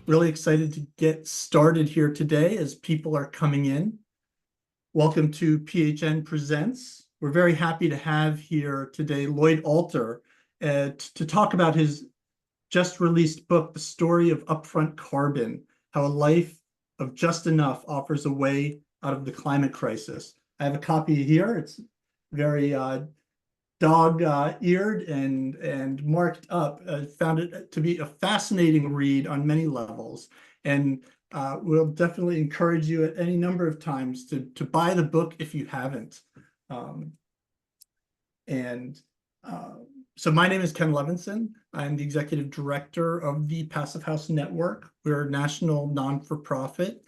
Really excited to get started here today as people are coming in. Welcome to PHN Presents. We're very happy to have here today Lloyd Alter to talk about his just released book, The Story of Upfront Carbon, How a Life of Just Enough Offers a Way Out of the Climate Crisis. I have a copy here. It's very dog-eared and marked up. Found it to be a fascinating read on many levels, and we'll definitely encourage you at any number of times to buy the book if you haven't. And so my name is Ken Levenson. I'm the executive director of the Passive House Network. We're a national non-for-profit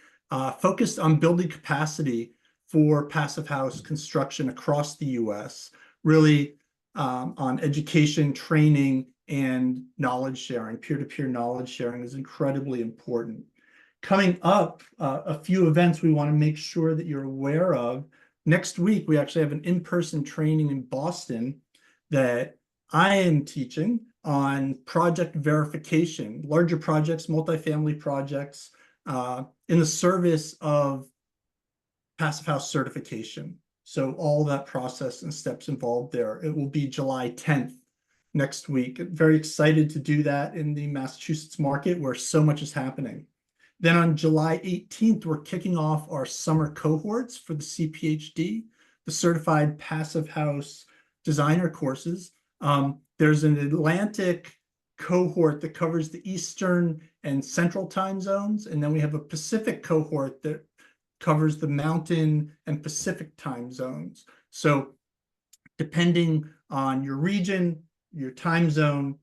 focused on building capacity for passive house construction across the U.S., really on education, training, and knowledge sharing. Peer-to-peer knowledge sharing is incredibly important. Coming up, a few events we want to make sure that you're aware of. Next week, we actually have an in-person training in Boston that I am teaching on project verification, larger projects, multifamily projects, in the service of passive house certification. So all that process and steps involved there. It will be July 10th next week. Very excited to do that in the Massachusetts market where so much is happening. Then on July 18th, we're kicking off our summer cohorts for the CPHD, the Certified Passive House Designer courses. There's an Atlantic cohort that covers the Eastern and Central time zones, and then we have a Pacific cohort that covers the Mountain and Pacific time zones. So depending on your region, your time zone,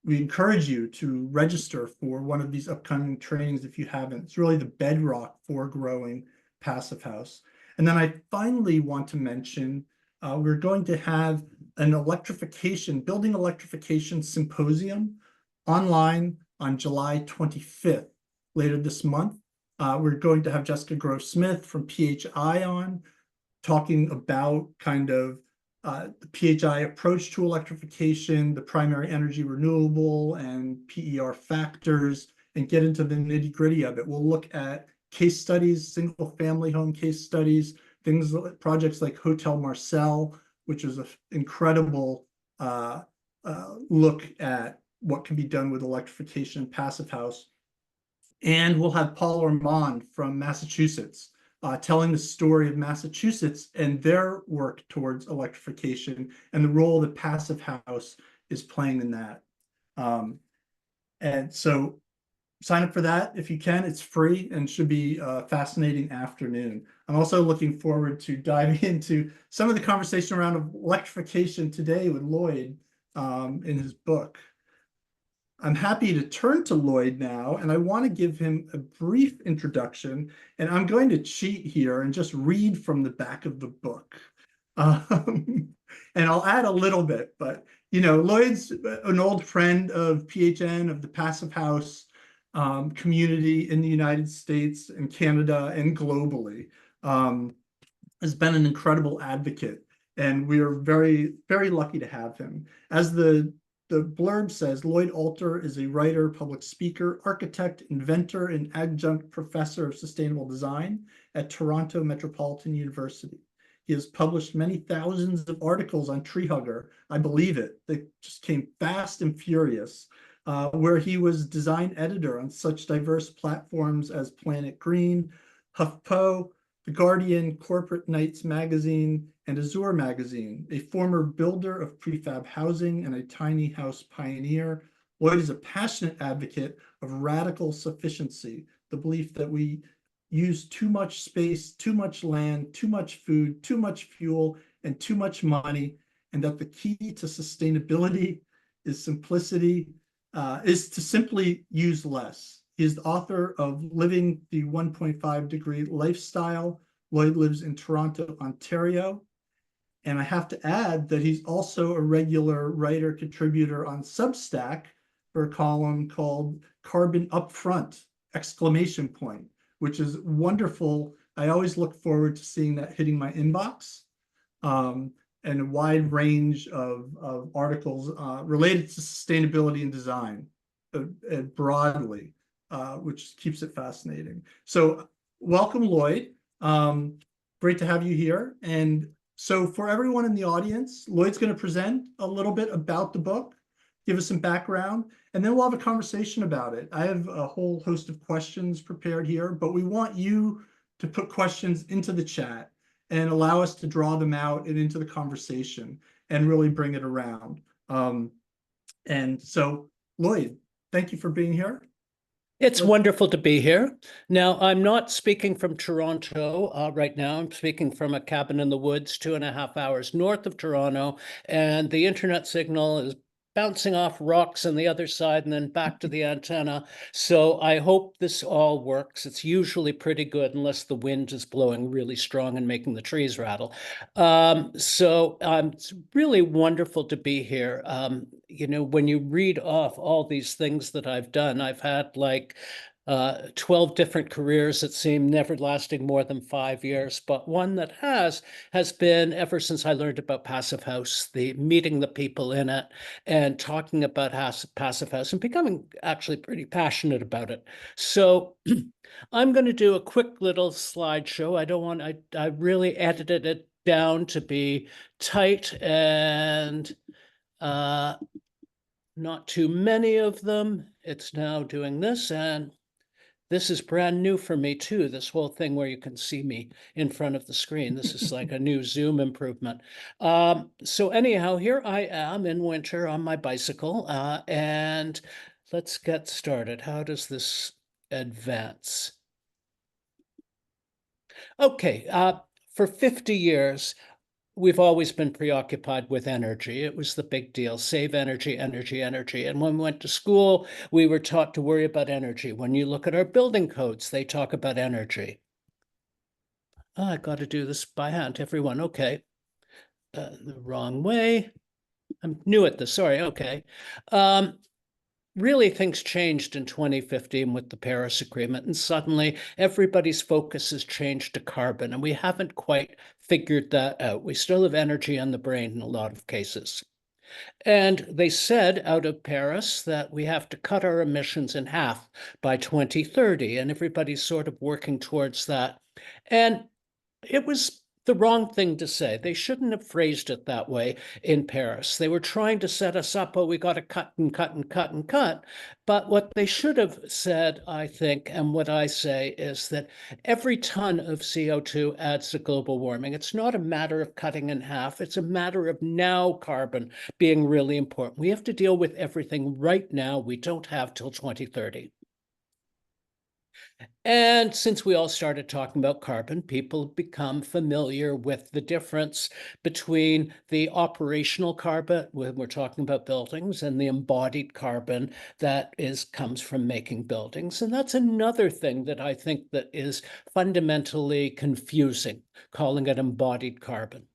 we encourage you to register for one of these upcoming trainings if you haven't. It's really the bedrock for growing passive house. And then I finally want to mention, we're going to have an building electrification symposium online on July 25th, later this month. We're going to have Jessica Grove-Smith from PHI on, talking about kind of the PHI approach to electrification, the primary energy renewable and PER factors, and get into the nitty-gritty of it. We'll look at case studies, single-family home case studies, projects like Hotel Marcel, which is an incredible look at what can be done with electrification and passive house. And we'll have Paul Ormond from Massachusetts telling the story of Massachusetts and their work towards electrification and the role that passive house is playing in that. And so sign up for that if you can. It's free and should be a fascinating afternoon. I'm also looking forward to diving into some of the conversation around electrification today with Lloyd in his book. I'm happy to turn to Lloyd now, and I want to give him a brief introduction, and I'm going to cheat here and just read from the back of the book. And I'll add a little bit, but Lloyd's an old friend of PHN, of the Passive House community in the United States and Canada and globally. Has been an incredible advocate, and we are very, very lucky to have him. As the blurb says, Lloyd Alter is a writer, public speaker, architect, inventor, and adjunct professor of sustainable design at Toronto Metropolitan University. He has published many thousands of articles on Tree Hugger. I believe it. They just came fast and furious, where he was design editor on such diverse platforms as Planet Green, HuffPo, The Guardian, Corporate Knights Magazine, and Azure Magazine. A former builder of prefab housing and a tiny house pioneer, Lloyd is a passionate advocate of radical sufficiency, the belief that we use too much space, too much land, too much food, too much fuel, and too much money, and that the key to sustainability is to simply use less. He is the author of Living the 1.5 Degree Lifestyle. Lloyd lives in Toronto, Ontario. And I have to add that he's also a regular writer contributor on Substack for a column called Carbon Upfront, ! Which is wonderful. I always look forward to seeing that hitting my inbox. And a wide range of articles related to sustainability and design broadly. which keeps it fascinating. So welcome, Lloyd. Great to have you here. And so for everyone in the audience, Lloyd's going to present a little bit about the book, give us some background, and then we'll have a conversation about it. I have a whole host of questions prepared here, but we want you to put questions into the chat and allow us to draw them out and into the conversation and really bring it around. And so, Lloyd, thank you for being here. It's wonderful to be here. Now, I'm not speaking from Toronto right now. I'm speaking from a cabin in the woods 2.5 hours north of Toronto, and the internet signal is bouncing off rocks on the other side and then back to the antenna. So I hope this all works. It's usually pretty good unless the wind is blowing really strong and making the trees rattle. It's really wonderful to be here. When you read off all these things that I've done, I've had like 12 different careers that seem never lasting more than 5 years, but one that has been ever since I learned about Passive House, meeting the people in it and talking about Passive House and becoming actually pretty passionate about it. So I'm going to do a quick little slideshow. I really edited it down to be tight and not too many of them. It's now doing this, and this is brand new for me too, this whole thing where you can see me in front of the screen. This is like a new Zoom improvement. So anyhow, here I am in winter on my bicycle, and let's get started. How does this advance? Okay, for 50 years, we've always been preoccupied with energy. It was the big deal. Save energy, energy, energy. And when we went to school, we were taught to worry about energy. When you look at our building codes, they talk about energy. Oh, I got to do this by hand, everyone. Okay. The wrong way. I'm new at this. Sorry. Okay. Really, things changed in 2015 with the Paris Agreement, and suddenly everybody's focus has changed to carbon, and we haven't quite figured that out. We still have energy on the brain in a lot of cases. And they said out of Paris that we have to cut our emissions in half by 2030, and everybody's sort of working towards that. And it was the wrong thing to say. They shouldn't have phrased it that way in Paris. They were trying to set us up, oh, we got to cut and cut and cut and cut. But what they should have said, I think, and what I say is that every ton of CO2 adds to global warming. It's not a matter of cutting in half. It's a matter of now carbon being really important. We have to deal with everything right now. We don't have till 2030. And since we all started talking about carbon, people have become familiar with the difference between the operational carbon, when we're talking about buildings, and the embodied carbon that comes from making buildings. And that's another thing that I think that is fundamentally confusing, calling it embodied carbon.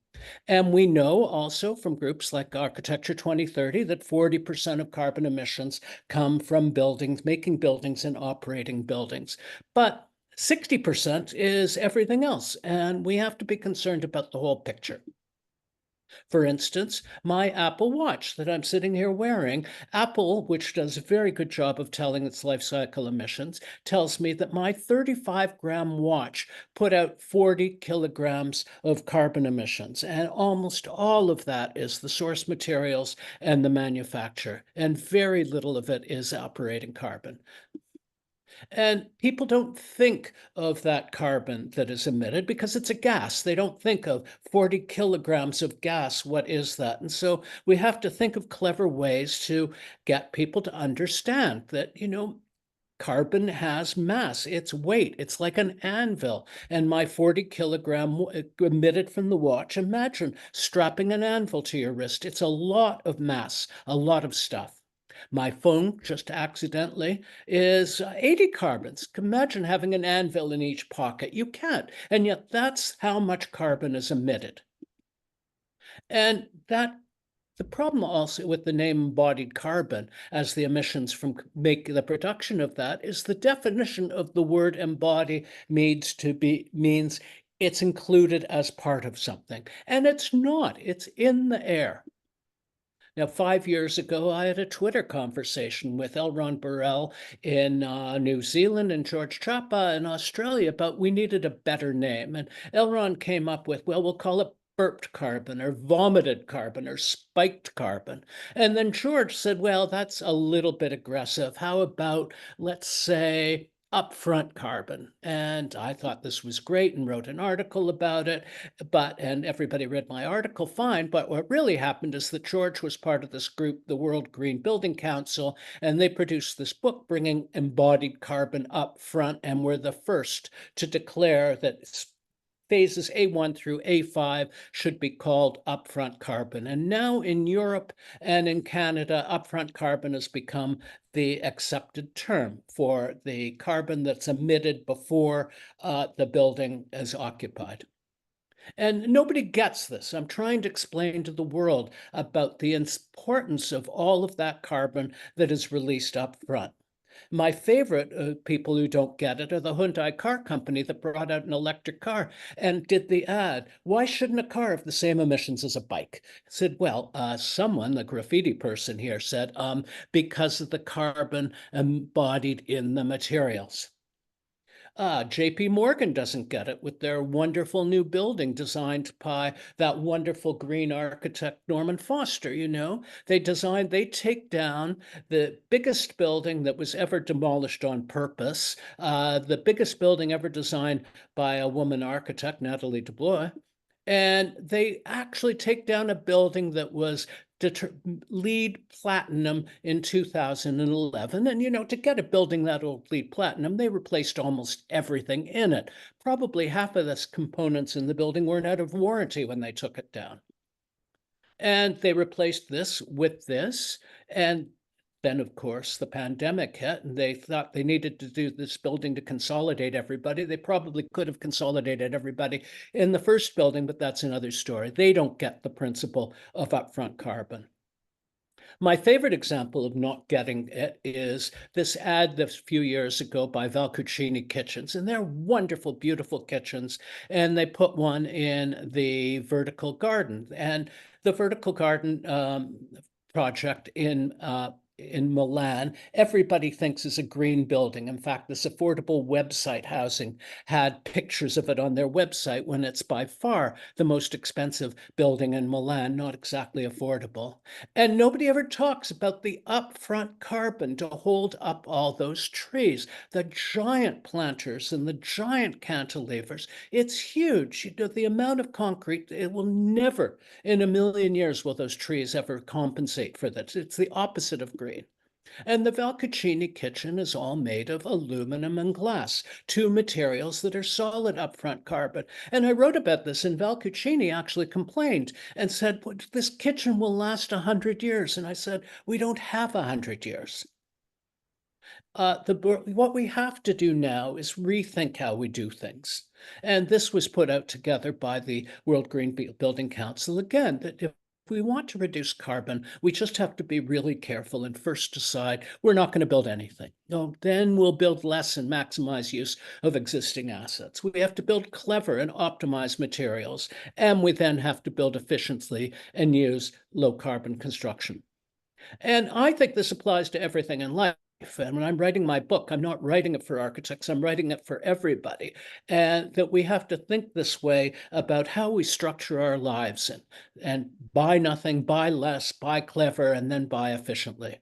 And we know also from groups like Architecture 2030 that 40% of carbon emissions come from buildings, making buildings and operating buildings. But 60% is everything else, and we have to be concerned about the whole picture. For instance, my Apple Watch that I'm sitting here wearing, Apple, which does a very good job of telling its life cycle emissions, tells me that my 35-gram watch put out 40 kilograms of carbon emissions. And almost all of that is the source materials and the manufacture. And very little of it is operating carbon. And people don't think of that carbon that is emitted because it's a gas. They don't think of 40 kilograms of gas. What is that? And so we have to think of clever ways to get people to understand that, carbon has mass, it's weight, it's like an anvil. And my 40 kilogram emitted from the watch, imagine strapping an anvil to your wrist. It's a lot of mass, a lot of stuff. My phone, just accidentally, is 80 carbons. Imagine having an anvil in each pocket. You can't. And yet that's how much carbon is emitted. And the problem also with the name embodied carbon as the emissions from the production of that is the definition of the word embody means it's included as part of something. And it's not. It's in the air. Now, 5 years ago, I had a Twitter conversation with L. Ron Burrell in New Zealand and George Chapa in Australia, but we needed a better name. And L. Ron came up with, well, we'll call it burped carbon or vomited carbon or spiked carbon. And then George said, well, that's a little bit aggressive. How about, let's say, upfront carbon? And I thought this was great and wrote an article about it, and everybody read my article fine. But what really happened is that George was part of this group, the World Green Building Council, and they produced this book bringing embodied carbon up front, and were the first to declare that phases A1 through A5 should be called upfront carbon. And now in Europe and in Canada, upfront carbon has become the accepted term for the carbon that's emitted before the building is occupied. And nobody gets this. I'm trying to explain to the world about the importance of all of that carbon that is released up front. My favorite people who don't get it are the Hyundai car company that brought out an electric car and did the ad. Why shouldn't a car have the same emissions as a bike? I said, well, someone, the graffiti person here said, because of the carbon embodied in the materials. JP Morgan doesn't get it with their wonderful new building designed by that wonderful green architect, Norman Foster. They take down the biggest building that was ever demolished on purpose, the biggest building ever designed by a woman architect, Natalie Deblois. And they actually take down a building that was LEED platinum in 2011. And, to get a building that will LEED platinum, they replaced almost everything in it. Probably half of the components in the building weren't out of warranty when they took it down. And they replaced this with this. And then, of course, the pandemic hit, and they thought they needed to do this building to consolidate everybody. They probably could have consolidated everybody in the first building, but that's another story. They don't get the principle of upfront carbon. My favorite example of not getting it is this ad this few years ago by Valcucini Kitchens, and they're wonderful, beautiful kitchens. And they put one in the vertical garden, and the vertical garden project in Milan, everybody thinks is a green building. In fact, this affordable website housing had pictures of it on their website when it's by far the most expensive building in Milan, not exactly affordable. And nobody ever talks about the upfront carbon to hold up all those trees, the giant planters and the giant cantilevers. It's huge. The amount of concrete, it will never in a million years will those trees ever compensate for that. It's the opposite of green. And the Valcucini kitchen is all made of aluminum and glass, two materials that are solid upfront carbon. And I wrote about this, and Valcucini actually complained and said, well, this kitchen will last 100 years. And I said, we don't have 100 years. What we have to do now is rethink how we do things. And this was put out together by the World Green Building Council. Again, that if we want to reduce carbon, we just have to be really careful and first decide we're not going to build anything. No, then we'll build less and maximize use of existing assets. We have to build clever and optimize materials, and we then have to build efficiently and use low carbon construction. And I think this applies to everything in life. And when I'm writing my book, I'm not writing it for architects, I'm writing it for everybody. And that we have to think this way about how we structure our lives and buy nothing, buy less, buy clever, and then buy efficiently.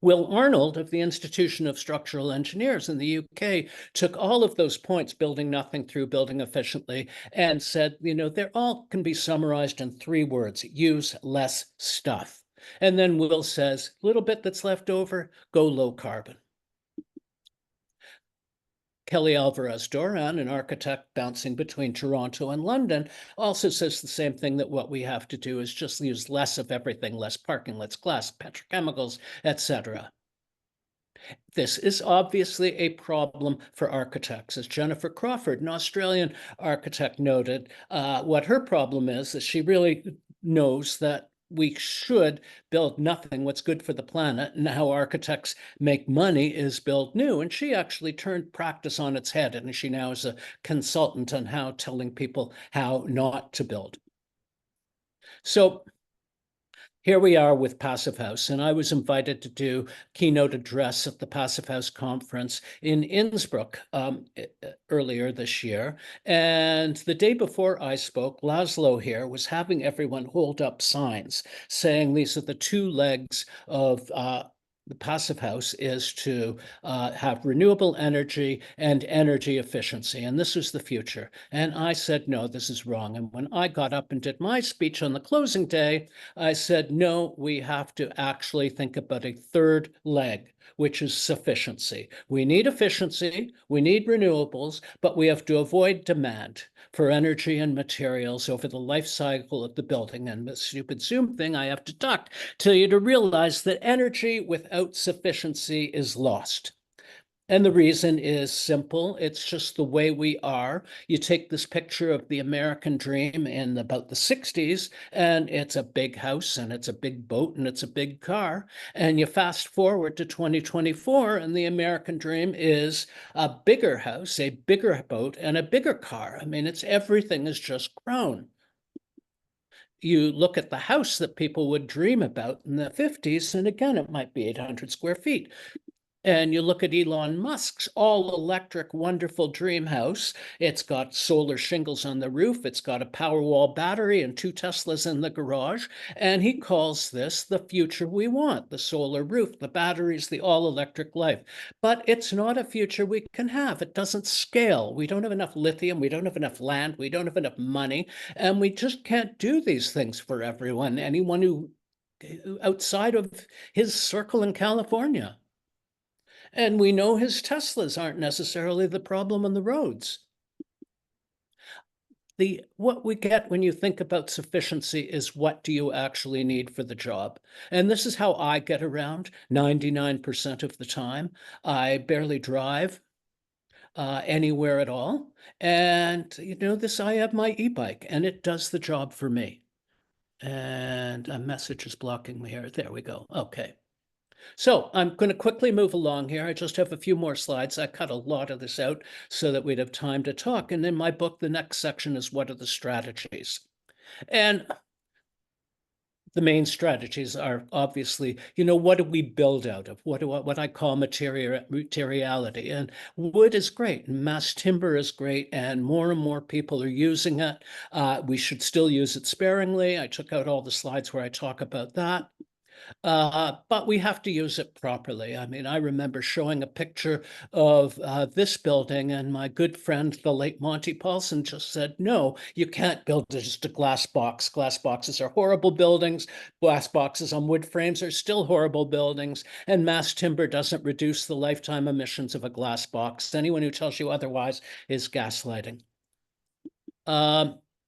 Will Arnold of the Institution of Structural Engineers in the UK took all of those points, building nothing through building efficiently, and said, they all can be summarized in 3 words: use less stuff. And then Will says, little bit that's left over, go low carbon. Kelly Alvarez Doran, an architect bouncing between Toronto and London, also says the same thing, that what we have to do is just use less of everything, less parking, less glass, petrochemicals, etc. This is obviously a problem for architects. As Jennifer Crawford, an Australian architect, noted, what her problem is she really knows that we should build nothing. What's good for the planet and how architects make money is build new. And she actually turned practice on its head, and she now is a consultant on how telling people how not to build. So here we are with Passive House, and I was invited to do keynote address at the Passive House conference in Innsbruck earlier this year. And the day before I spoke, Laszlo here was having everyone hold up signs saying these are the two legs of the Passive House is to have renewable energy and energy efficiency. And this is the future. And I said, no, this is wrong. And when I got up and did my speech on the closing day, I said, no, we have to actually think about a third leg, which is sufficiency. We need efficiency, we need renewables, but we have to avoid demand for energy and materials over the life cycle of the building. And the stupid Zoom thing, I have to talk to you to realize that energy without sufficiency is lost. And the reason is simple. It's just the way we are. You take this picture of the American dream in about the 60s, and it's a big house, and it's a big boat, and it's a big car. And you fast forward to 2024, and the American dream is a bigger house, a bigger boat, and a bigger car. I mean, everything has just grown. You look at the house that people would dream about in the 50s, and again, it might be 800 square feet. And you look at Elon Musk's all-electric, wonderful dream house. It's got solar shingles on the roof. It's got a Powerwall battery and 2 Teslas in the garage. And he calls this the future we want, the solar roof, the batteries, the all-electric life. But it's not a future we can have. It doesn't scale. We don't have enough lithium. We don't have enough land. We don't have enough money. And we just can't do these things for everyone, anyone who outside of his circle in California. And we know his Teslas aren't necessarily the problem on the roads. What we get when you think about sufficiency is what do you actually need for the job? And this is how I get around 99% of the time. I barely drive anywhere at all. And I have my e-bike and it does the job for me. And a message is blocking me here. There we go. Okay. So I'm going to quickly move along here. I just have a few more slides. I cut a lot of this out so that we'd have time to talk. And in my book, the next section is what are the strategies? And the main strategies are obviously, what do we build out of? What I call materiality. And wood is great, and mass timber is great, and more people are using it. We should still use it sparingly. I took out all the slides where I talk about that. But we have to use it properly. I mean, I remember showing a picture of this building, and my good friend, the late Monty Paulson, just said, no, you can't build just a glass box. Glass boxes are horrible buildings. Glass boxes on wood frames are still horrible buildings, and mass timber doesn't reduce the lifetime emissions of a glass box. Anyone who tells you otherwise is gaslighting.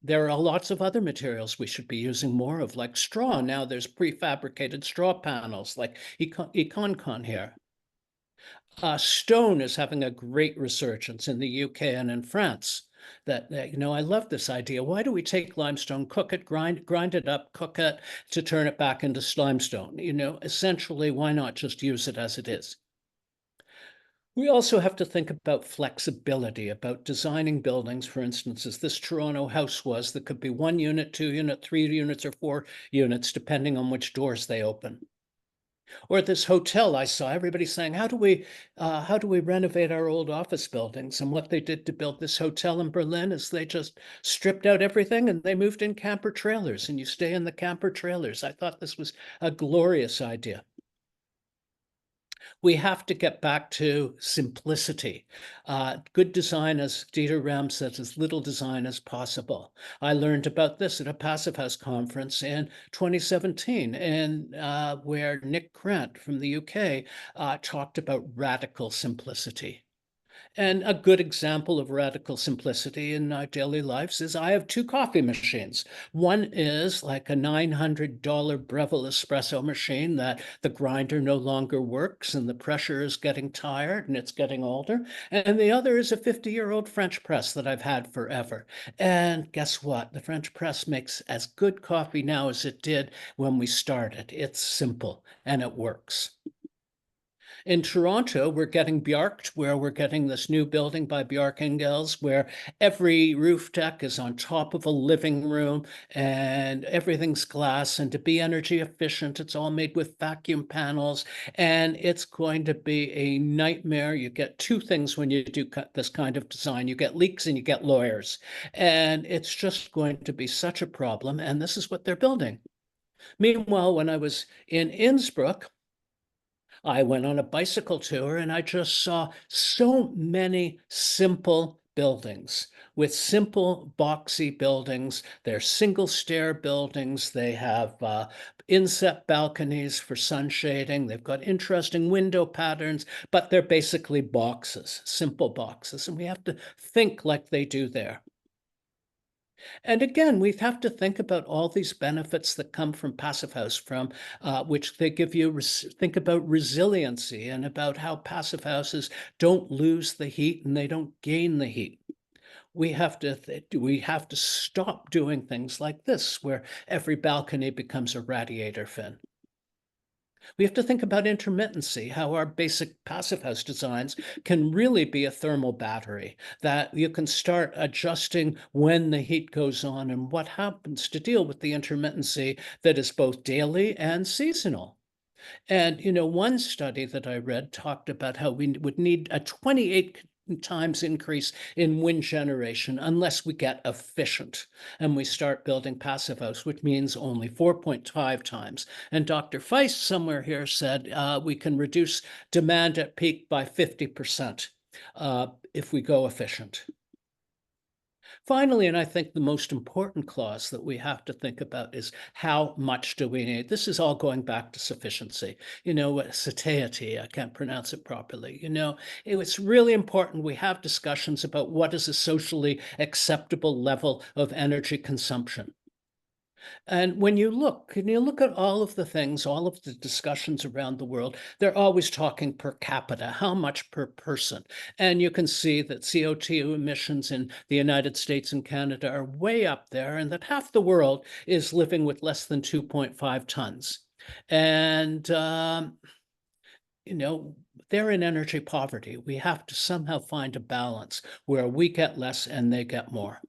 There are lots of other materials we should be using more of, like straw. Now there's prefabricated straw panels, like EconCon here. Stone is having a great resurgence in the UK and in France. I love this idea. Why do we take limestone, cook it, grind it up, cook it to turn it back into limestone? Essentially, why not just use it as it is? We also have to think about flexibility, about designing buildings, for instance, as this Toronto house was, that could be 1 unit, 2 unit, 3 units, or 4 units, depending on which doors they open. Or this hotel I saw, everybody saying, how do we renovate our old office buildings? And what they did to build this hotel in Berlin is they just stripped out everything and they moved in camper trailers, and you stay in the camper trailers. I thought this was a glorious idea. We have to get back to simplicity. Good design, as Dieter Rams says, as little design as possible. I learned about this at a Passive House conference in 2017, and where Nick Grant from the UK talked about radical simplicity. And a good example of radical simplicity in our daily lives is I have 2 coffee machines. One is like a $900 Breville espresso machine that the grinder no longer works and the pressure is getting tired and it's getting older. And the other is a 50-year-old French press that I've had forever. And guess what? The French press makes as good coffee now as it did when we started. It's simple and it works. In Toronto, we're getting Bjarkt, where we're getting this new building by Bjark Ingels, where every roof deck is on top of a living room and everything's glass. And to be energy efficient, it's all made with vacuum panels. And it's going to be a nightmare. You get two things when you do this kind of design. You get leaks and you get lawyers. And it's just going to be such a problem. And this is what they're building. Meanwhile, when I was in Innsbruck, I went on a bicycle tour and I just saw so many simple buildings with simple boxy buildings. They're single stair buildings. They have inset balconies for sun shading. They've got interesting window patterns, but they're basically boxes, simple boxes. And we have to think like they do there. And again, we have to think about all these benefits that come from Passive House, from which they give you. Think about resiliency and about how passive houses don't lose the heat and they don't gain the heat. We have to stop doing things like this, where every balcony becomes a radiator fin. We have to think about intermittency, how our basic passive house designs can really be a thermal battery, that you can start adjusting when the heat goes on and what happens to deal with the intermittency that is both daily and seasonal. And, one study that I read talked about how we would need a 28 times increase in wind generation unless we get efficient and we start building passive house, which means only 4.5 times. And Dr. Feist somewhere here said we can reduce demand at peak by 50% if we go efficient. Finally, and I think the most important clause that we have to think about is how much do we need? This is all going back to sufficiency. Satiety, I can't pronounce it properly. It's really important we have discussions about what is a socially acceptable level of energy consumption. And when you look at all of the things, all of the discussions around the world, they're always talking per capita, how much per person. And you can see that CO2 emissions in the United States and Canada are way up there, and that half the world is living with less than 2.5 tons. And, they're in energy poverty. We have to somehow find a balance where we get less and they get more.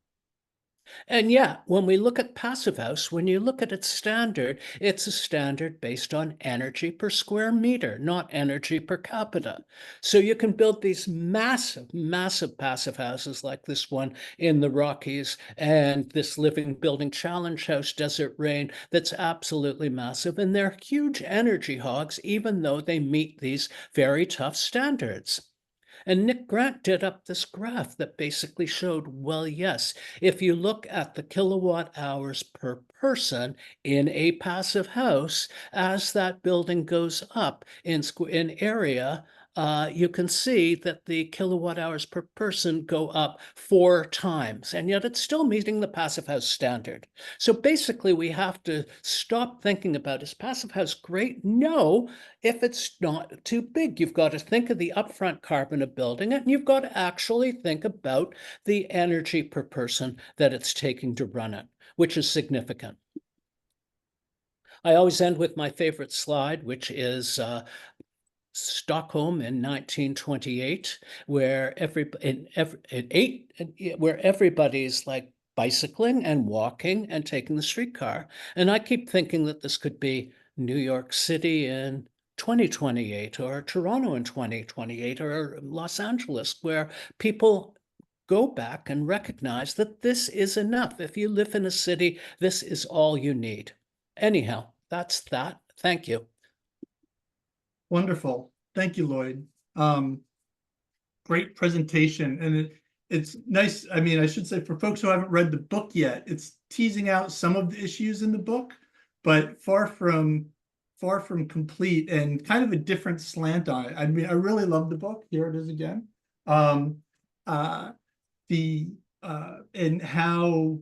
And yeah, when we look at Passive House, when you look at its standard, it's a standard based on energy per square meter, not energy per capita. So you can build these massive, massive passive houses like this one in the Rockies and this Living Building Challenge House, Desert Rain, that's absolutely massive. And they're huge energy hogs, even though they meet these very tough standards. And Nick Grant did up this graph that basically showed, well, yes, if you look at the kilowatt hours per person in a passive house, as that building goes up in area, you can see that the kilowatt hours per person go up 4 times, and yet it's still meeting the passive house standard. So basically, we have to stop thinking about, is passive house great? No, if it's not too big. You've got to think of the upfront carbon of building it, and you've got to actually think about the energy per person that it's taking to run it, which is significant. I always end with my favorite slide, which is Stockholm in 1928, where where everybody's like bicycling and walking and taking the streetcar. And I keep thinking that this could be New York City in 2028, or Toronto in 2028, or Los Angeles, where people go back and recognize that this is enough. If you live in a city, this is all you need. Anyhow, that's that. Thank you. Wonderful. Thank you, Lloyd. Great presentation. And it's nice. I mean, I should say, for folks who haven't read the book yet, it's teasing out some of the issues in the book, but far from complete, and kind of a different slant on it. I mean, I really love the book. Here it is again. And how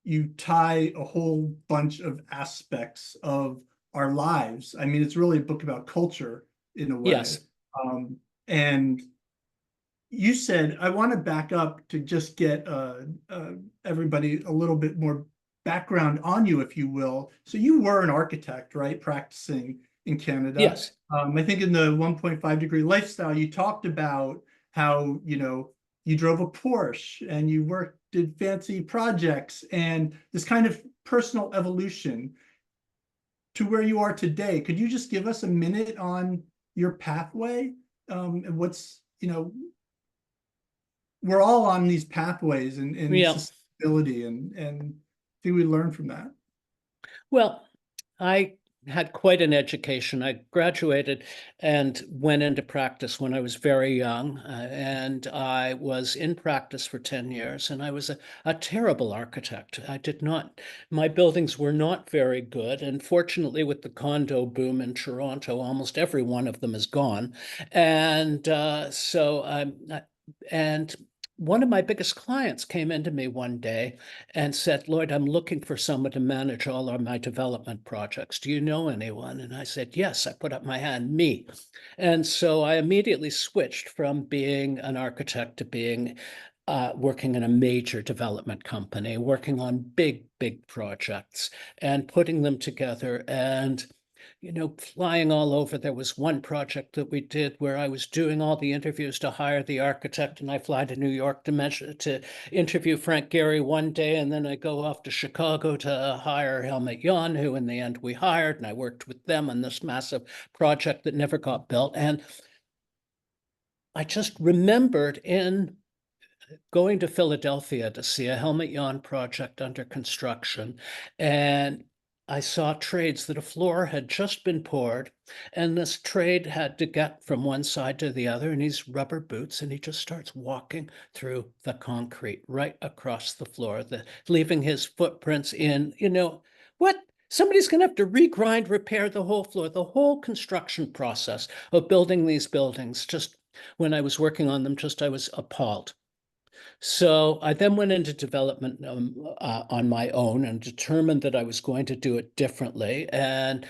you tie a whole bunch of aspects of our lives. I mean, it's really a book about culture in a way. Yes. And you said, I want to back up to just get everybody a little bit more background on you, if you will. So you were an architect, right? Practicing in Canada. Yes. I think in the 1.5 degree lifestyle, you talked about how, you drove a Porsche and you did fancy projects and this kind of personal evolution to where you are today. Could you just give us a minute on your pathway? And we're all on these pathways in Yeah. sustainability and see we learn from that. Well, I had quite an education. I graduated and went into practice when I was very young, and I was in practice for 10 years, and I was a terrible architect. My buildings were not very good, and fortunately with the condo boom in Toronto, almost every one of them is gone. And and one of my biggest clients came into me one day and said, Lloyd, I'm looking for someone to manage all of my development projects. Do you know anyone? And I said, yes. I put up my hand, me. And so I immediately switched from being an architect to being working in a major development company, working on big, big projects and putting them together and flying all over. There was one project that we did where I was doing all the interviews to hire the architect, and I fly to New York to interview Frank Gehry one day, and then I go off to Chicago to hire Helmut Jahn, who in the end we hired, and I worked with them on this massive project that never got built. And I just remembered in going to Philadelphia to see a Helmut Jahn project under construction, and I saw trades that a floor had just been poured, and this trade had to get from one side to the other, and he's rubber boots, and he just starts walking through the concrete right across the floor, leaving his footprints in, what? Somebody's going to have to regrind, repair the whole floor, the whole construction process of building these buildings. Just when I was working on them, I was appalled. So I then went into development on my own and determined that I was going to do it differently. And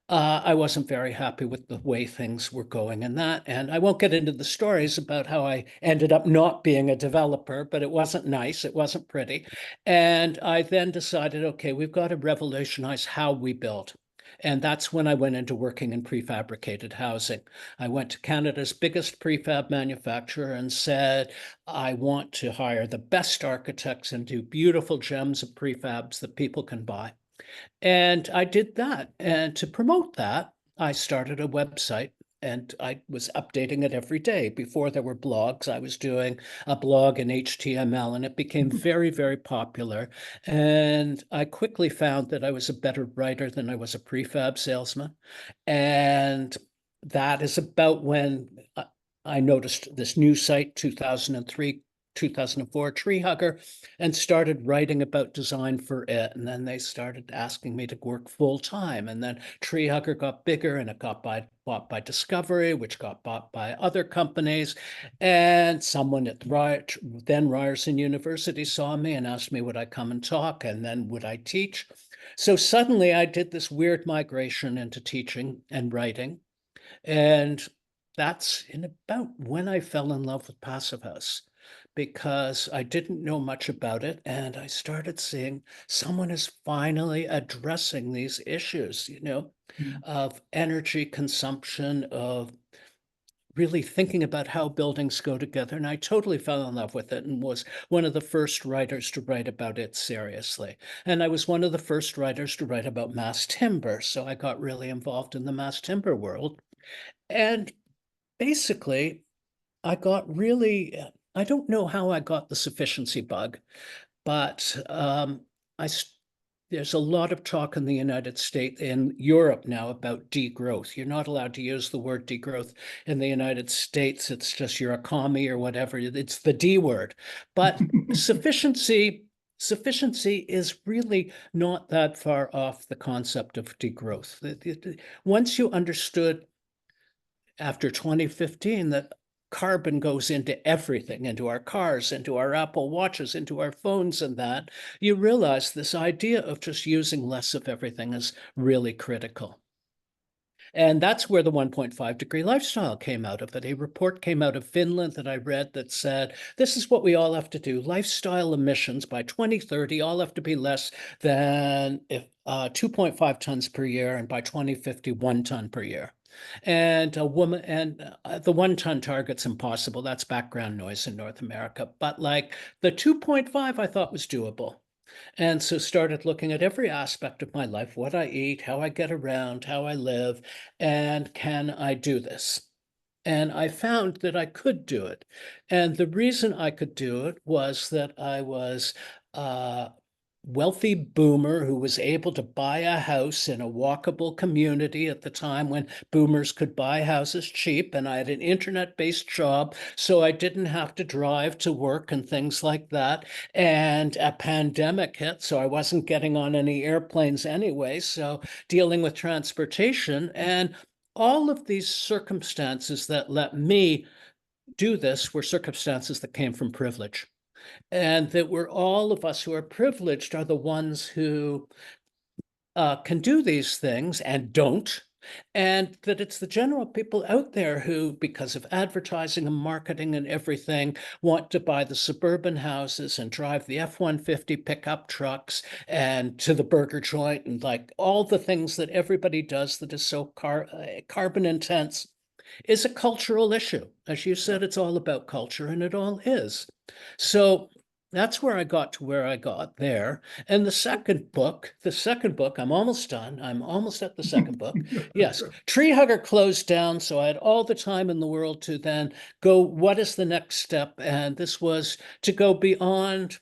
I wasn't very happy with the way things were going in that. And I won't get into the stories about how I ended up not being a developer, but it wasn't nice. It wasn't pretty. And I then decided, okay, we've got to revolutionize how we build. And that's when I went into working in prefabricated housing. I went to Canada's biggest prefab manufacturer and said, I want to hire the best architects and do beautiful gems of prefabs that people can buy. And I did that. And to promote that, I started a website and I was updating it every day. Before there were blogs, I was doing a blog in HTML, and it became very, very popular. And I quickly found that I was a better writer than I was a prefab salesman. And that is about when I noticed this new site, 2003, 2004, Tree Hugger, and started writing about design for it. And then they started asking me to work full time. And then Tree Hugger got bigger, and it got bought by Discovery, which got bought by other companies. And someone at then Ryerson University saw me and asked me would I come and talk, and then would I teach. So suddenly I did this weird migration into teaching and writing. And that's in about when I fell in love with Passive House, because I didn't know much about it. And I started seeing someone is finally addressing these issues, of energy consumption, of really thinking about how buildings go together. And I totally fell in love with it and was one of the first writers to write about it seriously. And I was one of the first writers to write about mass timber. So I got really involved in the mass timber world. And basically, I don't know how I got the sufficiency bug, but I, there's a lot of talk in the United States, in Europe now, about degrowth. You're not allowed to use the word degrowth in the United States. It's just you're a commie or whatever. It's the D word. But sufficiency is really not that far off the concept of degrowth. Once you understood after 2015 that carbon goes into everything, into our cars, into our Apple Watches, into our phones, and that, you realize this idea of just using less of everything is really critical. And that's where the 1.5 degree lifestyle came out of it. A report came out of Finland that I read that said, this is what we all have to do. Lifestyle emissions by 2030 all have to be less than 2.5 tons per year, and by 2050, 1 ton per year. And a woman, and the 1 ton target's impossible. That's background noise in North America. But like the 2.5, I thought was doable. And so started looking at every aspect of my life, what I eat, how I get around, how I live, and can I do this? And I found that I could do it. And the reason I could do it was that I was a wealthy boomer who was able to buy a house in a walkable community at the time when boomers could buy houses cheap. And I had an internet-based job, so I didn't have to drive to work and things like that. And a pandemic hit, so I wasn't getting on any airplanes anyway. So dealing with transportation and all of these circumstances that let me do this were circumstances that came from privilege. And that we're all of us who are privileged are the ones who can do these things and don't. And that it's the general people out there who, because of advertising and marketing and everything, want to buy the suburban houses and drive the F-150 pickup trucks and to the burger joint and like all the things that everybody does that is so carbon intense is a cultural issue. As you said, it's all about culture, and it all is. So that's where I got to where I got there. And the second book, I'm almost done. I'm almost at the second book. Yes, Tree Hugger closed down, so I had all the time in the world to then go, what is the next step? And this was to go beyond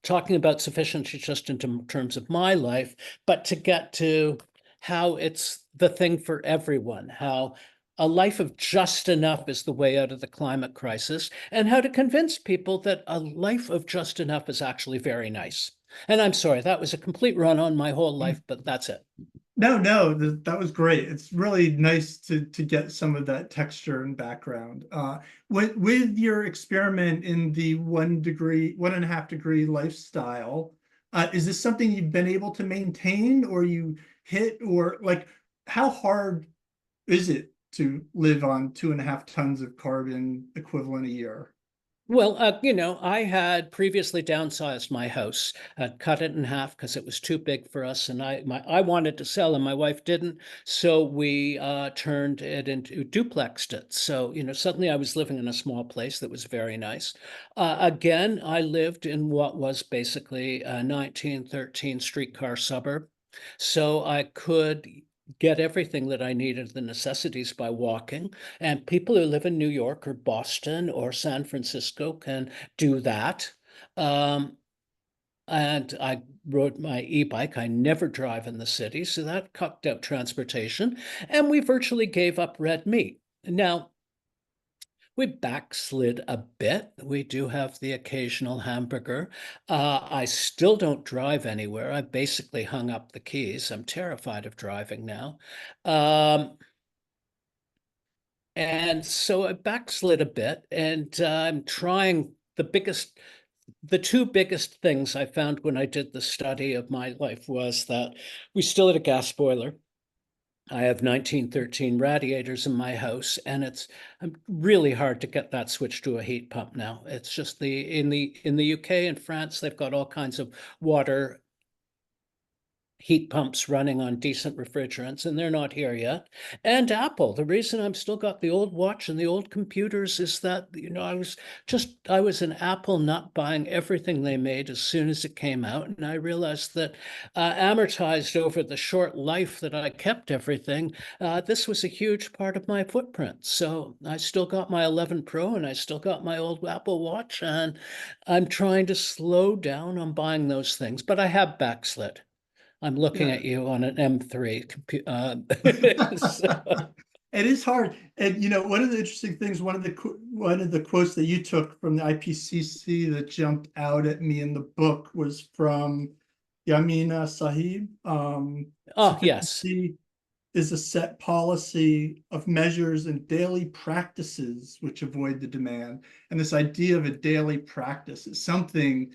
talking about sufficiency just in terms of my life, but to get to how it's the thing for everyone, how a life of just enough is the way out of the climate crisis, and how to convince people that a life of just enough is actually very nice. And I'm sorry, that was a complete run on my whole life, but that's it. No, that was great. It's really nice to get some of that texture and background. With your experiment in the 1 degree, 1.5 degree lifestyle, is this something you've been able to maintain, or you hit, or like how hard is it to live on 2.5 tons of carbon equivalent a year? Well, I had previously downsized my house, cut it in half because it was too big for us, and I wanted to sell, and my wife didn't, so we turned it into duplexed it. So suddenly I was living in a small place that was very nice. Again, I lived in what was basically a 1913 streetcar suburb, so I could get everything that I needed, the necessities, by walking. And people who live in New York or Boston or San Francisco can do that. Um, and I rode my e-bike. I never drive in the city, so that cut out transportation. And we virtually gave up red meat. Now, we backslid a bit. We do have the occasional hamburger. I still don't drive anywhere. I basically hung up the keys. I'm terrified of driving now. And so I backslid a bit, and I'm trying the two biggest things I found when I did the study of my life was that we still had a gas boiler. I have 1913 radiators in my house, and it's really hard to get that switched to a heat pump now. It's just in the UK and France, they've got all kinds of water heat pumps running on decent refrigerants, and they're not here yet. And Apple, the reason I'm still got the old watch and the old computers is that, I was an Apple nut buying everything they made as soon as it came out. And I realized that amortized over the short life that I kept everything, this was a huge part of my footprint. So I still got my 11 Pro and I still got my old Apple Watch, and I'm trying to slow down on buying those things, but I have backslid. I'm looking Yeah. at you on an M3 It is hard. And one of the interesting things, one of the quotes that you took from the IPCC that jumped out at me in the book was from Yamina Sahib. Oh, yes. Sufficiency is a set policy of measures and daily practices which avoid the demand. And this idea of a daily practice is something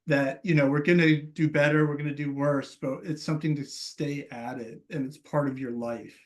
that, we're going to do better, we're going to do worse, but it's something to stay at it, and it's part of your life.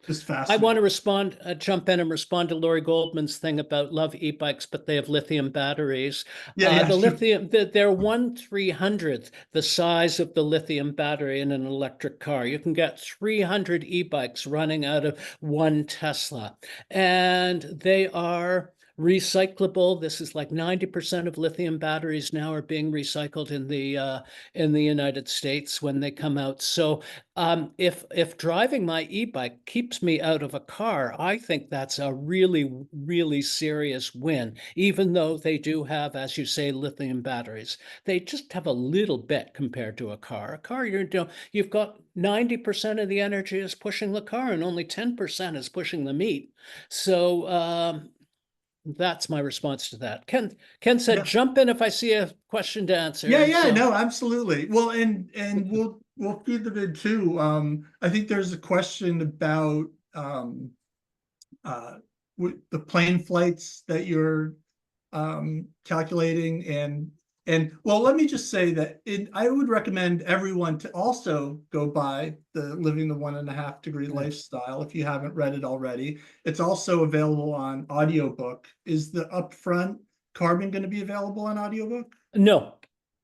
Just I want to fascinating. respond, jump in and respond to Lori Goldman's thing about love e-bikes, but they have lithium batteries. Yeah, yeah, The sure. lithium, they're 1/300th the size of the lithium battery in an electric car. You can get 300 e-bikes running out of one Tesla, and they are recyclable. This is like 90% of lithium batteries now are being recycled in the United States when they come out. So if driving my e-bike keeps me out of a car, I think that's a really, really serious win, even though they do have, as you say, lithium batteries. They just have a little bit compared to a car. A car, you've got 90% of the energy is pushing the car and only 10% is pushing the meat. So that's my response to that. Ken said, Yeah. jump in if I see a question to answer. Yeah, And yeah, so no, absolutely. Well, and we'll feed them in too. I think there's a question about uh with the plane flights that you're calculating, and well, let me just say that I would recommend everyone to also go buy the Living the 1.5 Degree yeah. Lifestyle if you haven't read it already. It's also available on audiobook. Is the Upfront Carbon going to be available on audiobook? No,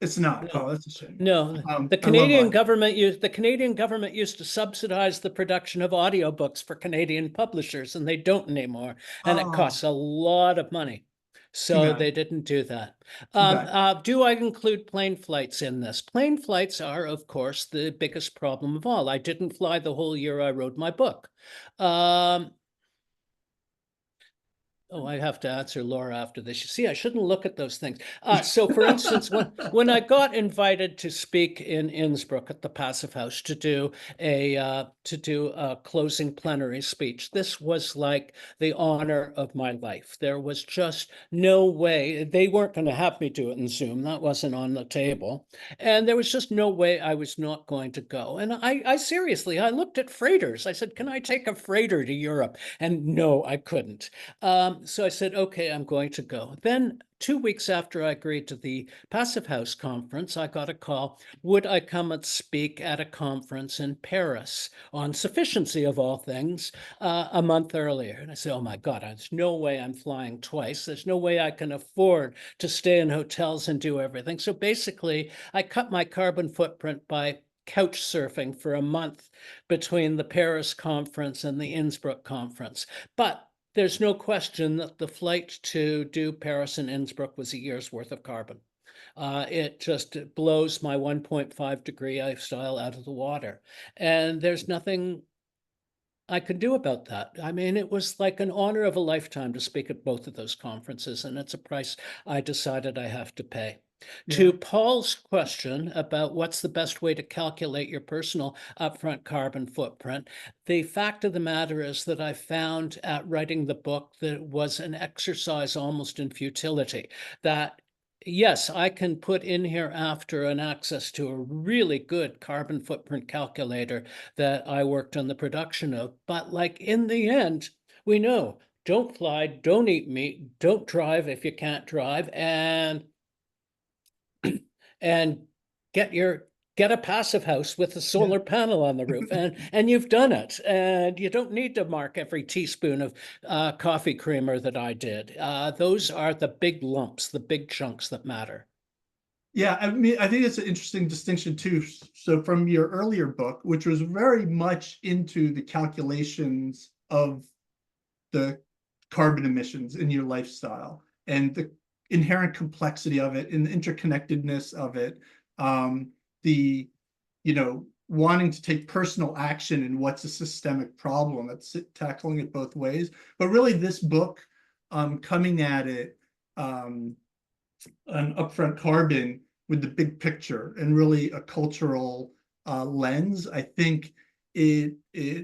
It's not. no. Oh, that's a shame. No, I love audio. The Canadian government used to subsidize the production of audiobooks for Canadian publishers, and they don't anymore. And it Oh, costs a lot of money. too So bad. they didn't do that. Too bad. Do I include plane flights in this? Plane flights are, of course, the biggest problem of all. I didn't fly the whole year I wrote my book. Um, Oh, I have to answer Laura after this. You see, I shouldn't look at those things. So, for instance, when I got invited to speak in Innsbruck at the Passive House to do a closing plenary speech, this was like the honor of my life. There was just no way they weren't going to have me do it in Zoom. That wasn't on the table, and there was just no way I was not going to go. And I seriously, I looked at freighters. I said, "Can I take a freighter to Europe?" And no, I couldn't. So I said, okay, I'm going to go. Then 2 weeks after I agreed to the Passive House conference, I got a call. Would I come and speak at a conference in Paris on sufficiency of all things a month earlier? And I said, oh my God, there's no way I'm flying twice. There's no way I can afford to stay in hotels and do everything. So basically, I cut my carbon footprint by couch surfing for a month between the Paris conference and the Innsbruck conference. But there's no question that the flight to do Paris and Innsbruck was a year's worth of carbon. It just blows my 1.5 degree lifestyle out of the water. And there's nothing I could do about that. I mean, it was like an honor of a lifetime to speak at both of those conferences, and it's a price I decided I have to pay. Yeah. To Paul's question about what's the best way to calculate your personal upfront carbon footprint, the fact of the matter is that I found at writing the book that it was an exercise almost in futility, that yes, I can put in here after an access to a really good carbon footprint calculator that I worked on the production of. But like in the end, we know don't fly, don't eat meat, don't drive if you can't drive, and get your get a passive house with a Yeah. solar panel on the roof, and you've done it, and you don't need to mark every teaspoon of coffee creamer that I did. Those are the big lumps, the big chunks that matter. Yeah, I mean, I think it's an interesting distinction too. So from your earlier book, which was very much into the calculations of the carbon emissions in your lifestyle and the inherent complexity of it and the interconnectedness of it, the, wanting to take personal action in what's a systemic problem, that's tackling it both ways. But really this book, coming at it, an upfront carbon with the big picture and really a cultural lens, I think it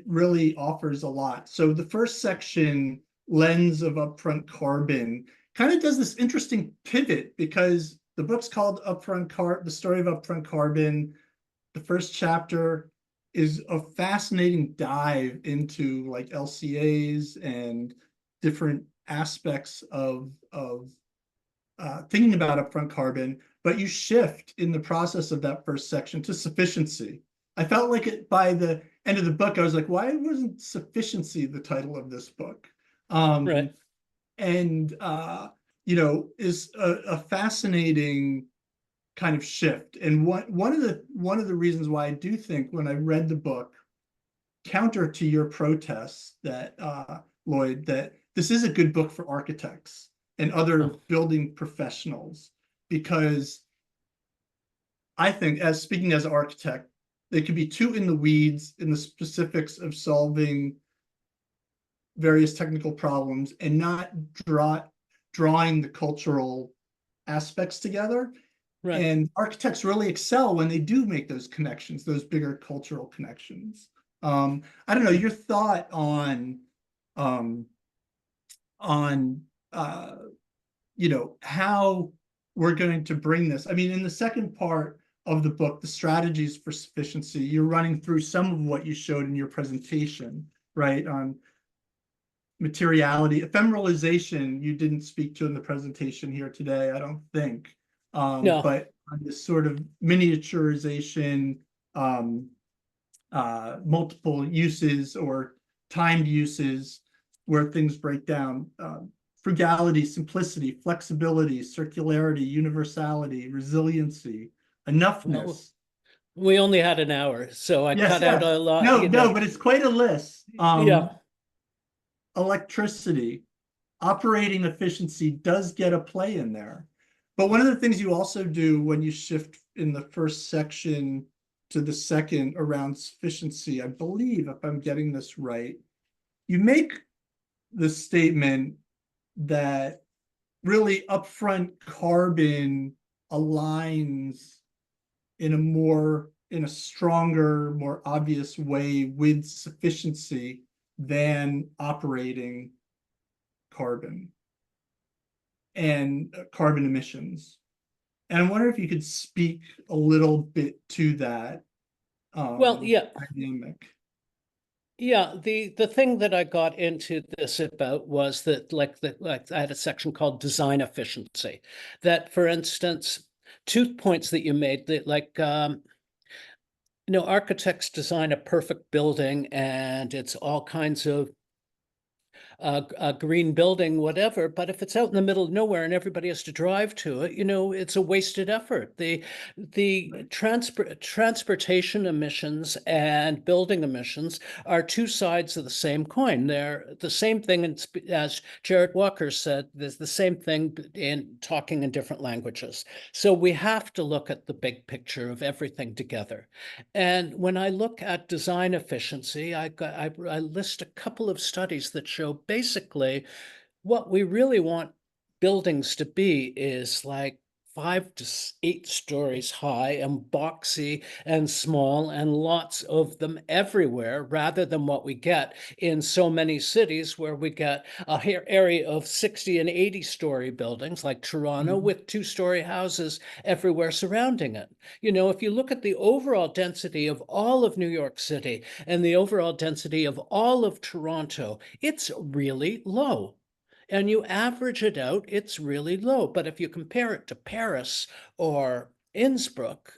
really offers a lot. So the first section, lens of upfront carbon, kind of does this interesting pivot because the book's called The Story of Upfront Carbon. The first chapter is a fascinating dive into like LCAs and different aspects of thinking about upfront carbon, but you shift in the process of that first section to sufficiency. I felt like it by the end of the book, I was like, why wasn't sufficiency the title of this book? Right. And is a fascinating kind of shift. And one of the reasons why I do think when I read the book, counter to your protests that Lloyd, that this is a good book for architects and other Oh, building professionals, because I think, as speaking as an architect, they could be too in the weeds in the specifics of solving various technical problems and not drawing the cultural aspects together. right. And architects really excel when they do make those connections, those bigger cultural connections. I don't know your thought um, on uh, how we're going to bring this. I mean, in the second part of the book, the strategies for sufficiency, you're running through some of what you showed in your presentation, right? On materiality, ephemeralization, you didn't speak to in the presentation here today, I don't think. No, But on this sort of miniaturization, um, multiple uses or timed uses where things break down. Frugality, simplicity, flexibility, circularity, universality, resiliency, well, enoughness. we only had an hour, so I Yes, cut out yes. a lot, No, no, but it's quite a list. Yeah. Electricity, operating efficiency does get a play in there. But one of the things you also do when you shift in the first section to the second around sufficiency, I believe, if I'm getting this right, you make the statement that really upfront carbon aligns in a stronger, more obvious way with sufficiency than operating carbon and carbon emissions. And I wonder if you could speak a little bit to that Well, yeah, dynamic. yeah. The thing that I got into this about was that like I had a section called design efficiency. That, for instance, 2 points that you made that architects design a perfect building and it's all kinds of a green building, whatever. But if it's out in the middle of nowhere and everybody has to drive to it, it's a wasted effort. The Right. transportation emissions and building emissions are two sides of the same coin. They're the same thing, as Jared Walker said, there's the same thing in talking in different languages. So we have to look at the big picture of everything together. And when I look at design efficiency, I list a couple of studies that show basically what we really want buildings to be is like 5 to 8 stories high and boxy and small and lots of them everywhere, rather than what we get in so many cities where we get a area of 60 and 80-story buildings like Toronto Mhm. with 2-story houses everywhere surrounding it. If you look at the overall density of all of New York City and the overall density of all of Toronto, it's really low. And you average it out, it's really low. But if you compare it to Paris or Innsbruck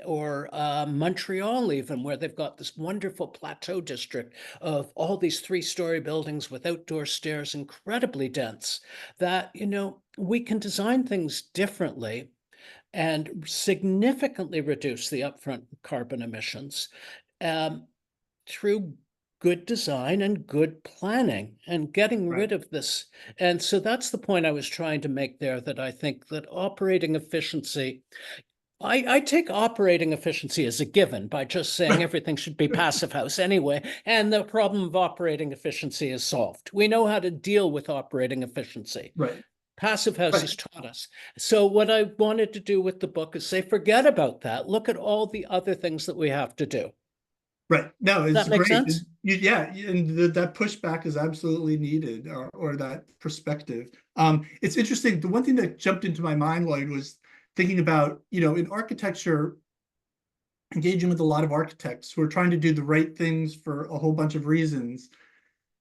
or Montreal, even, where they've got this wonderful plateau district of all these 3-story buildings with outdoor stairs, incredibly dense, that, we can design things differently and significantly reduce the upfront carbon emissions. Um, through good design and good planning and getting Right. rid of this. And so that's the point I was trying to make there, that I think that operating efficiency, I take operating efficiency as a given by just saying everything should be passive house anyway, and the problem of operating efficiency is solved. We know how to deal with operating efficiency. Right. Passive house Right. has taught us. So what I wanted to do with the book is say, forget about that. Look at all the other things that we have to do. Right. No, Does it's that make great. sense? Yeah, and that pushback is absolutely needed, or that perspective. It's interesting. The one thing that jumped into my mind, Lloyd, was thinking about, in architecture, engaging with a lot of architects who are trying to do the right things for a whole bunch of reasons.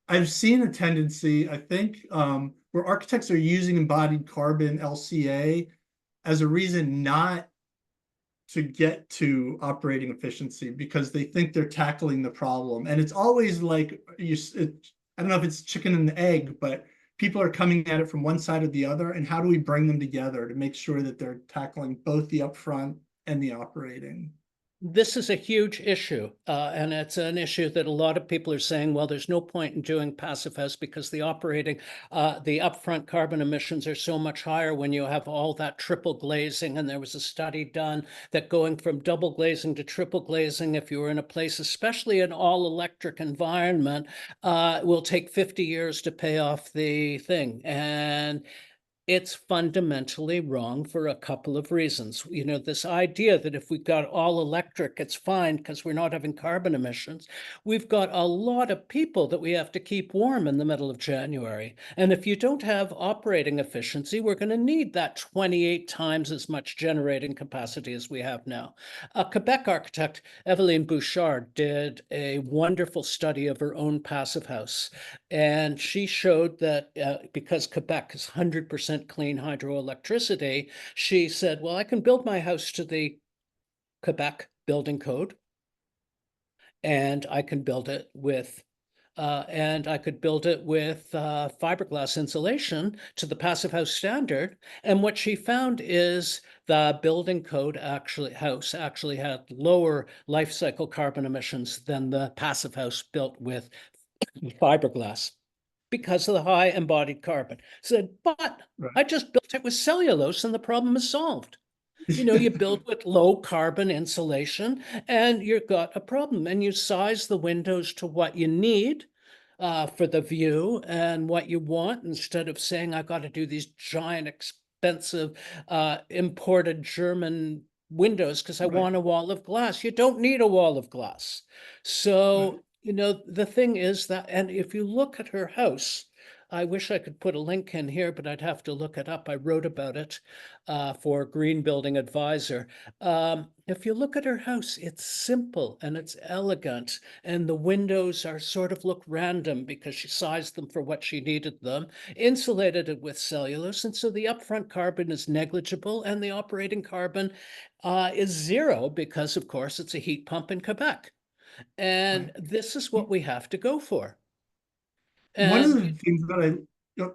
I've seen a tendency, I think, where architects are using embodied carbon, LCA, as a reason not to get to operating efficiency because they think they're tackling the problem. And it's always like I don't know if it's chicken and the egg, but people are coming at it from one side or the other. And how do we bring them together to make sure that they're tackling both the upfront and the operating? This is a huge issue, and it's an issue that a lot of people are saying, well, there's no point in doing passive house because the upfront carbon emissions are so much higher when you have all that triple glazing. And there was a study done that going from double glazing to triple glazing, if you were in a place, especially an all electric environment, will take 50 years to pay off the thing. And it's fundamentally wrong for a couple of reasons. You know, this idea that if we've got all electric, it's fine because we're not having carbon emissions. We've got a lot of people that we have to keep warm in the middle of January. And if you don't have operating efficiency, we're going to need that 28 times as much generating capacity as we have now. A Quebec architect, Evelyne Bouchard, did a wonderful study of her own passive house. And she showed that because Quebec is 100% clean hydroelectricity, she said, well, I can build my house to the Quebec building code, and I can build it with fiberglass insulation to the passive house standard. And what she found is the building code house actually had lower life cycle carbon emissions than the passive house built with fiberglass because of the high embodied carbon. Said, but I Right. just built it with cellulose and the problem is solved. You know, you build with low carbon insulation and you've got a problem. And you size the windows to what you need for the view and what you want, instead of saying, I got to do these giant, expensive, imported German windows because I Right. want a wall of glass. You don't need a wall of glass. Right. So, you know, the thing is that, and if you look at her house, I wish I could put a link in here, but I'd have to look it up. I wrote about it for Green Building Advisor. If you look at her house, it's simple and it's elegant, and the windows are sort of look random because she sized them for what she needed them, insulated it with cellulose, and so the upfront carbon is negligible, and the operating carbon is zero because, of course, it's a heat pump in Quebec. And Right. this is what we have to go for. One of And the things that oh,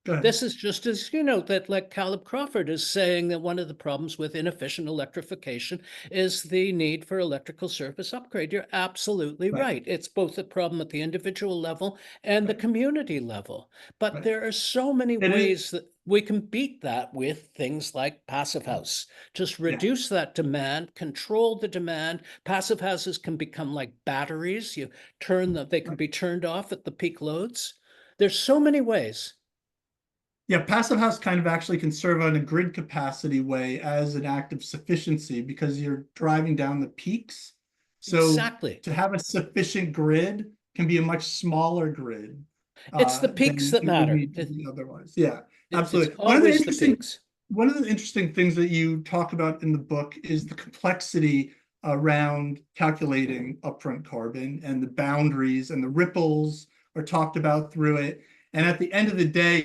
go ahead. this is just as, you know, that like Caleb Crawford is saying that one of the problems with inefficient electrification is the need for electrical service upgrade. You're absolutely Right. right. It's both a problem at the individual level and the Right. community level. But Right. there are so many It is. ways that we can beat that with things like passive house. Just Yeah. reduce that demand, control the demand. Passive houses can become like batteries. You turn them, they can Right. be turned off at the peak loads. There's so many ways. Yeah, passive house kind of actually can serve on a grid capacity way as an act of sufficiency because you're driving down the peaks. So Exactly. to have a sufficient grid can be a much smaller grid It's the peaks than that it would matter. need to be otherwise. Yeah, It's absolutely. always the peaks. One of the interesting things that you talk about in the book is the complexity around calculating upfront carbon and the boundaries and the ripples are talked about through it. And at the end of the day,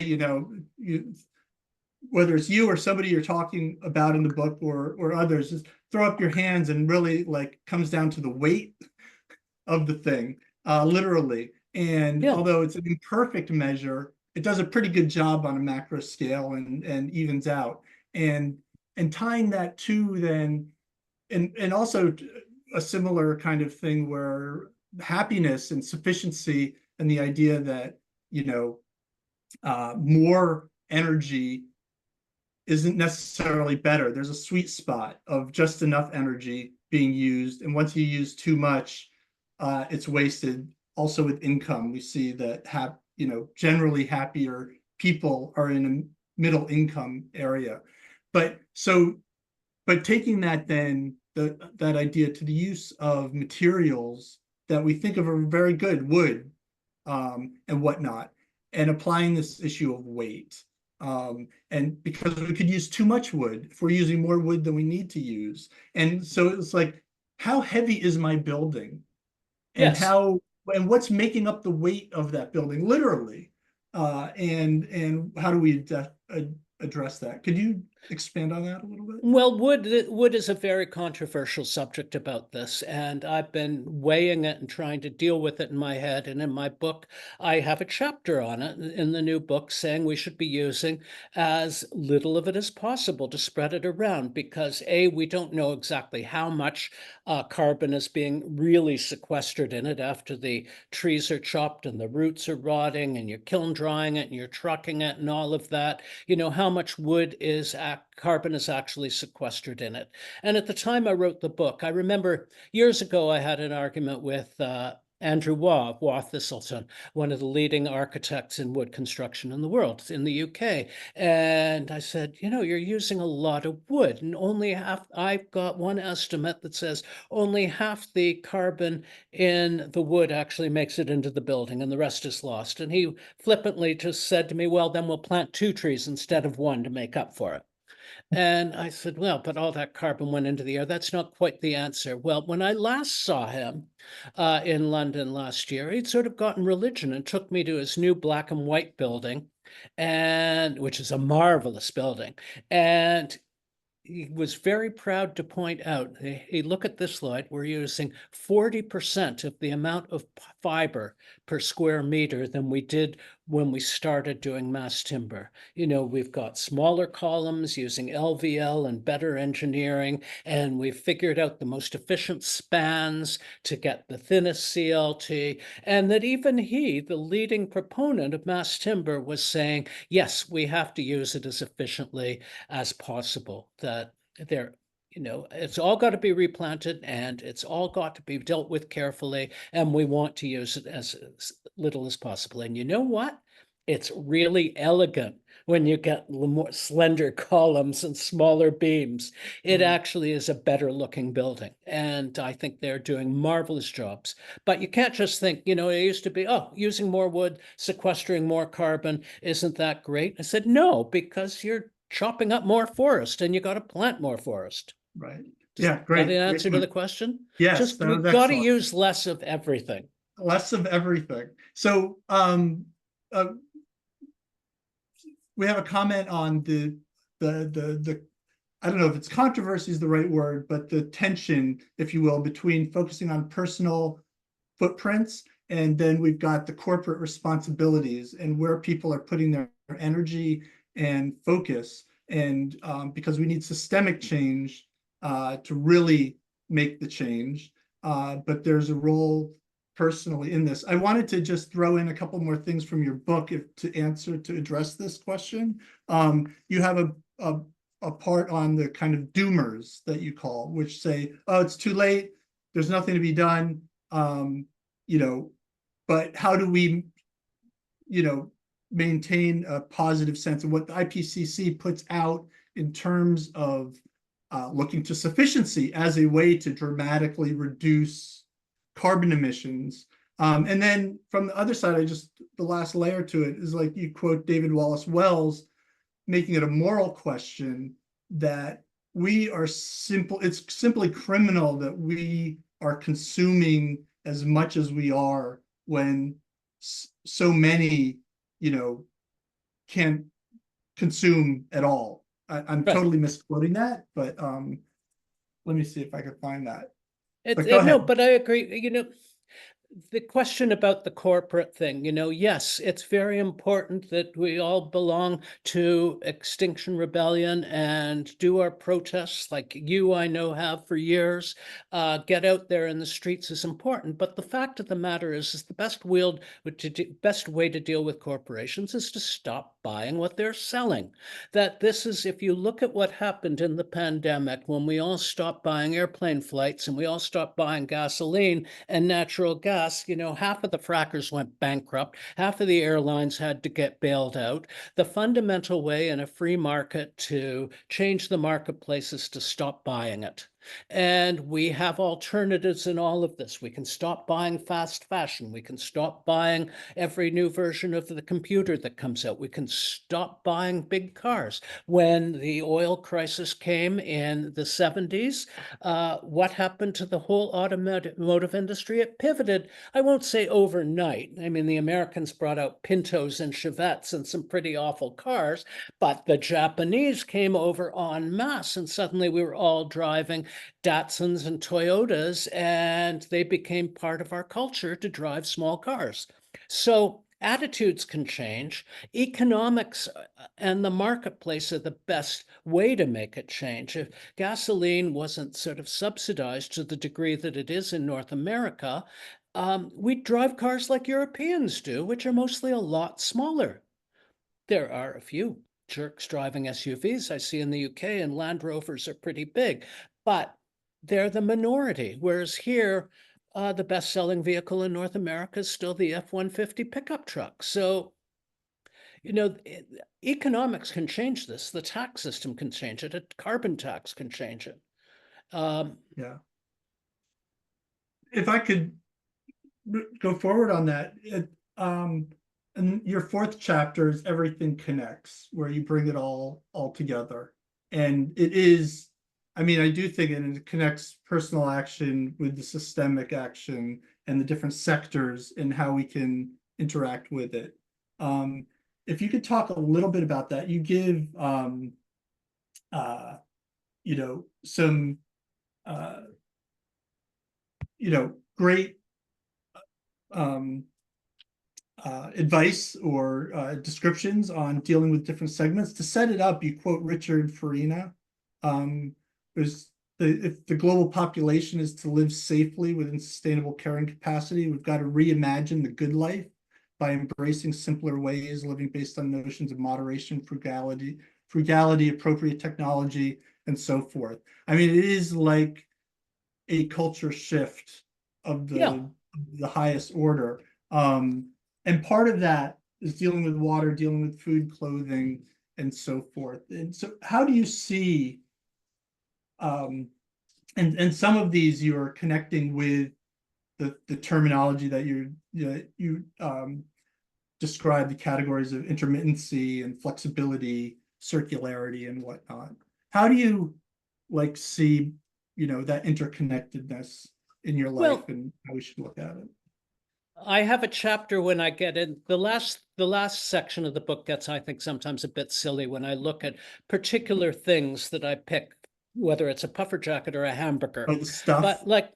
whether it's you or somebody you're talking about in the book or others, just throw up your hands and really like comes down to the weight of the thing, literally. And Yeah. although it's an imperfect measure, it does a pretty good job on a macro scale and evens out. And and tying that to then and also a similar kind of thing where happiness and sufficiency and the idea that more energy isn't necessarily better. There's a sweet spot of just enough energy being used, and once you use too much, it's wasted. Also, with income, we see that generally happier people are in a middle income area. But so, but taking that then that idea to the use of materials that we think of are very good, wood, and whatnot, and applying this issue of weight. And because we could use too much wood if we're using more wood than we need to use. And so it's like, how heavy is my building? And Yes. what's making up the weight of that building, literally? And how do we address that? Could you? expand on that a little bit? Well, wood is a very controversial subject about this, and I've been weighing it and trying to deal with it in my head. And in my book, I have a chapter on it in the new book saying we should be using as little of it as possible to spread it around because A, we don't know exactly how much carbon is being really sequestered in it after the trees are chopped and the roots are rotting and you're kiln drying it and you're trucking it and all of that. You know, how much wood is carbon is actually sequestered in it. And at the time I wrote the book, I remember years ago I had an argument with Andrew Waugh Thistleton, one of the leading architects in wood construction in the world, in the UK. And I said, you know, you're using a lot of wood, and only half, I've got one estimate that says only half the carbon in the wood actually makes it into the building, and the rest is lost. And he flippantly just said to me, well, then we'll plant 2 trees instead of 1 to make up for it. And I said, well, but all that carbon went into the air. That's not quite the answer. Well, when I last saw him in London last year, he'd sort of gotten religion and took me to his new black and white building, and which is a marvelous building. And he was very proud to point out, hey, look at this, Lloyd, we're using 40% of the amount of fiber per square meter than we did when we started doing mass timber. You know, we've got smaller columns using LVL and better engineering, and we've figured out the most efficient spans to get the thinnest CLT, and that even he, the leading proponent of mass timber, was saying, yes, we have to use it as efficiently as possible. That there, you know, it's all got to be replanted and it's all got to be dealt with carefully, and we want to use it as little as possible. And you know what? It's really elegant when you get more slender columns and smaller beams. It Mm, actually is a better looking building. And I think they're doing marvelous jobs. But you can't just think, you know, it used to be, oh, using more wood, sequestering more carbon, isn't that great? I said, no, because you're chopping up more forest and you got to plant more forest. right. Is Yeah, that an great. Great answer to point. the question? Yes, Just that was we've got to excellent. use less of everything. Less of everything. So uh, we have a comment on the I don't know if it's controversy is the right word, but the tension, if you will, between focusing on personal footprints and then we've got the corporate responsibilities and where people are putting their energy and focus. And because we need systemic change to really make the change, but there's a role personally in this. I wanted to just throw in a couple more things from your book to address this question. You have a part on the kind of doomers that you call, which say, oh, it's too late, there's nothing to be done. You know, but how do we, you know, maintain a positive sense of what the IPCC puts out in terms of looking to sufficiency as a way to dramatically reduce carbon emissions. And then from the other side, the last layer to it is like you quote David Wallace Wells, making it a moral question that it's simply criminal that we are consuming as much as we are when so many, you know, can't consume at all. I'm Right. totally misquoting that, but let me see if I can find that. It's But go no, ahead. but I agree. You know, the question about the corporate thing, you know, yes, it's very important that we all belong to Extinction Rebellion and do our protests like you, I know, have for years. Get out there in the streets is important. But the fact of the matter is the best way to deal with corporations is to stop buying what they're selling. That this is, if you look at what happened in the pandemic, when we all stopped buying airplane flights and we all stopped buying gasoline and natural gas, you know, half of the frackers went bankrupt, half of the airlines had to get bailed out. The fundamental way in a free market to change the marketplace is to stop buying it. And we have alternatives in all of this. We can stop buying fast fashion. We can stop buying every new version of the computer that comes out. We can stop buying big cars. When the oil crisis came in the 70s, what happened to the whole automotive industry? It pivoted, I won't say overnight. I mean, the Americans brought out Pintos and Chevettes and some pretty awful cars, but the Japanese came over en masse, and suddenly we were all driving Datsuns and Toyotas, and they became part of our culture to drive small cars. So attitudes can change. Economics and the marketplace are the best way to make it change. If gasoline wasn't sort of subsidized to the degree that it is in North America, we'd drive cars like Europeans do, which are mostly a lot smaller. There are a few jerks driving SUVs I see in the UK, and Land Rovers are pretty big, but they're the minority. Whereas here, the best-selling vehicle in North America is still the F-150 pickup truck. So, economics can change this. The tax system can change it. A carbon tax can change it. Yeah. If I could go forward on that, and your fourth chapter is Everything Connects, where you bring it all together. And it is, I mean, I do think it connects personal action with the systemic action and the different sectors and how we can interact with it. If you could talk a little bit about that, you give some great advice or descriptions on dealing with different segments. To set it up, you quote Richard Farina. If the global population is to live safely within sustainable carrying capacity, we've got to reimagine the good life by embracing simpler ways, living based on notions of moderation, frugality, appropriate technology, and so forth. I mean, it is like a culture shift of the highest order. And part of that is dealing with water, dealing with food, clothing, and so forth. And so how do you see, and some of these you are connecting with the terminology that you describe, the categories of intermittency and flexibility, circularity, and whatnot. How do you see, that interconnectedness in your life and how we should look at it? I have a chapter when I get in the last section of the book gets, I think, sometimes a bit silly when I look at particular things that I pick, whether it's a puffer jacket or a hamburger. Oh, the stuff. But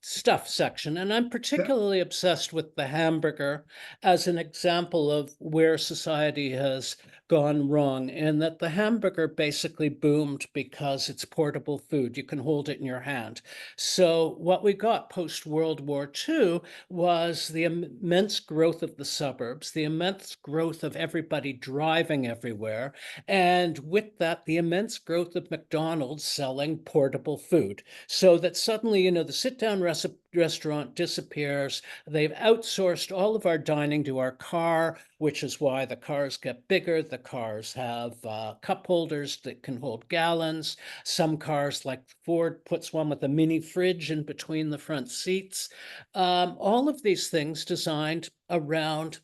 stuff section. And I'm particularly obsessed with the hamburger as an example of where society has gone wrong, and that the hamburger basically boomed because it's portable food. You can hold it in your hand. So what we got post-World War II was the immense growth of the suburbs, the immense growth of everybody driving everywhere, and with that, the immense growth of McDonald's selling portable food. So that suddenly, the sit-down restaurant disappears. They've outsourced all of our dining to our car, which is why the cars get bigger. The cars have cup holders that can hold gallons. Some cars, like Ford, puts one with a mini fridge in between the front seats. All of these things designed around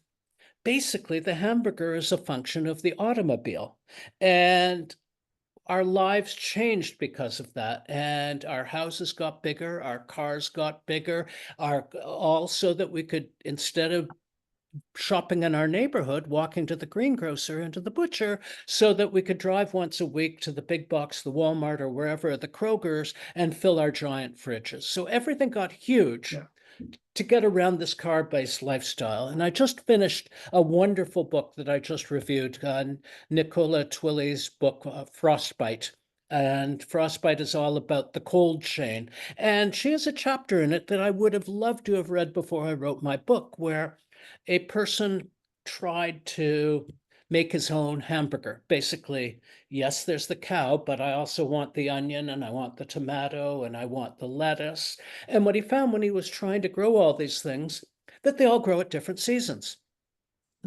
basically the hamburger as a function of the automobile. And our lives changed because of that, and our houses got bigger, our cars got bigger, all so that we could, instead of shopping in our neighborhood, walking to the greengrocer and to the butcher, so that we could drive once a week to the big box, the Walmart, or wherever, the Kroger's, and fill our giant fridges. So everything got huge to get around this car-based lifestyle. And I just finished a wonderful book that I just reviewed, Nicola Twilley's book, Frostbite. And Frostbite is all about the cold chain. And she has a chapter in it that I would have loved to have read before I wrote my book, where a person tried to make his own hamburger. Basically, yes, there's the cow, but I also want the onion, and I want the tomato, and I want the lettuce. And what he found when he was trying to grow all these things, that they all grow at different seasons.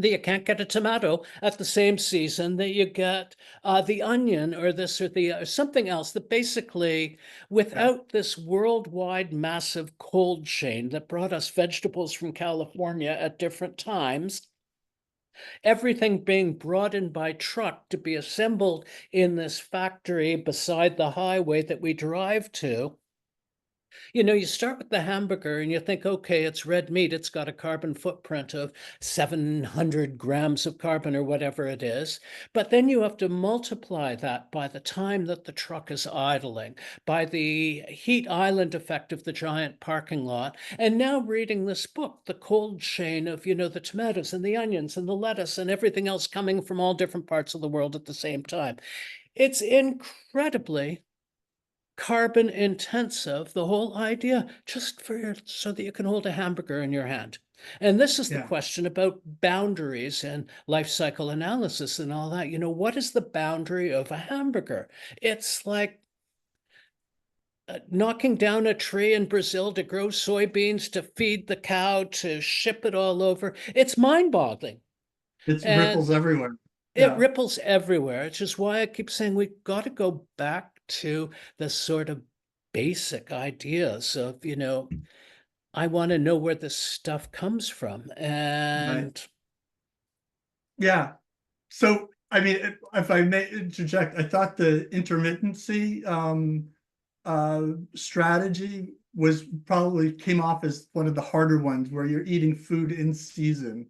that you can't get a tomato at the same season that you get the onion or this or the or something else, that basically, without this worldwide massive cold chain that brought us vegetables from California at different times, everything being brought in by truck to be assembled in this factory beside the highway that we drive to. You start with the hamburger and you think, okay, it's red meat. It's got a carbon footprint of 700 grams of carbon or whatever it is. But then you have to multiply that by the time that the truck is idling, by the heat island effect of the giant parking lot. And now reading this book, the cold chain of, the tomatoes and the onions and the lettuce and everything else coming from all different parts of the world at the same time. It's incredibly carbon intensive, the whole idea, just so that you can hold a hamburger in your hand. And this is the Yeah. question about boundaries and life cycle analysis and all that. What is the boundary of a hamburger? It's like knocking down a tree in Brazil to grow soybeans, to feed the cow, to ship it all over. It's mind-boggling. It's And ripples everywhere. it Yeah. ripples everywhere, which is why I keep saying we've got to go back to the sort of basic ideas of, I want to know where this stuff comes from. Right. And Yeah. So, I mean, if I may interject, I thought the intermittency strategy was probably came off as one of the harder ones, where you're eating food in season.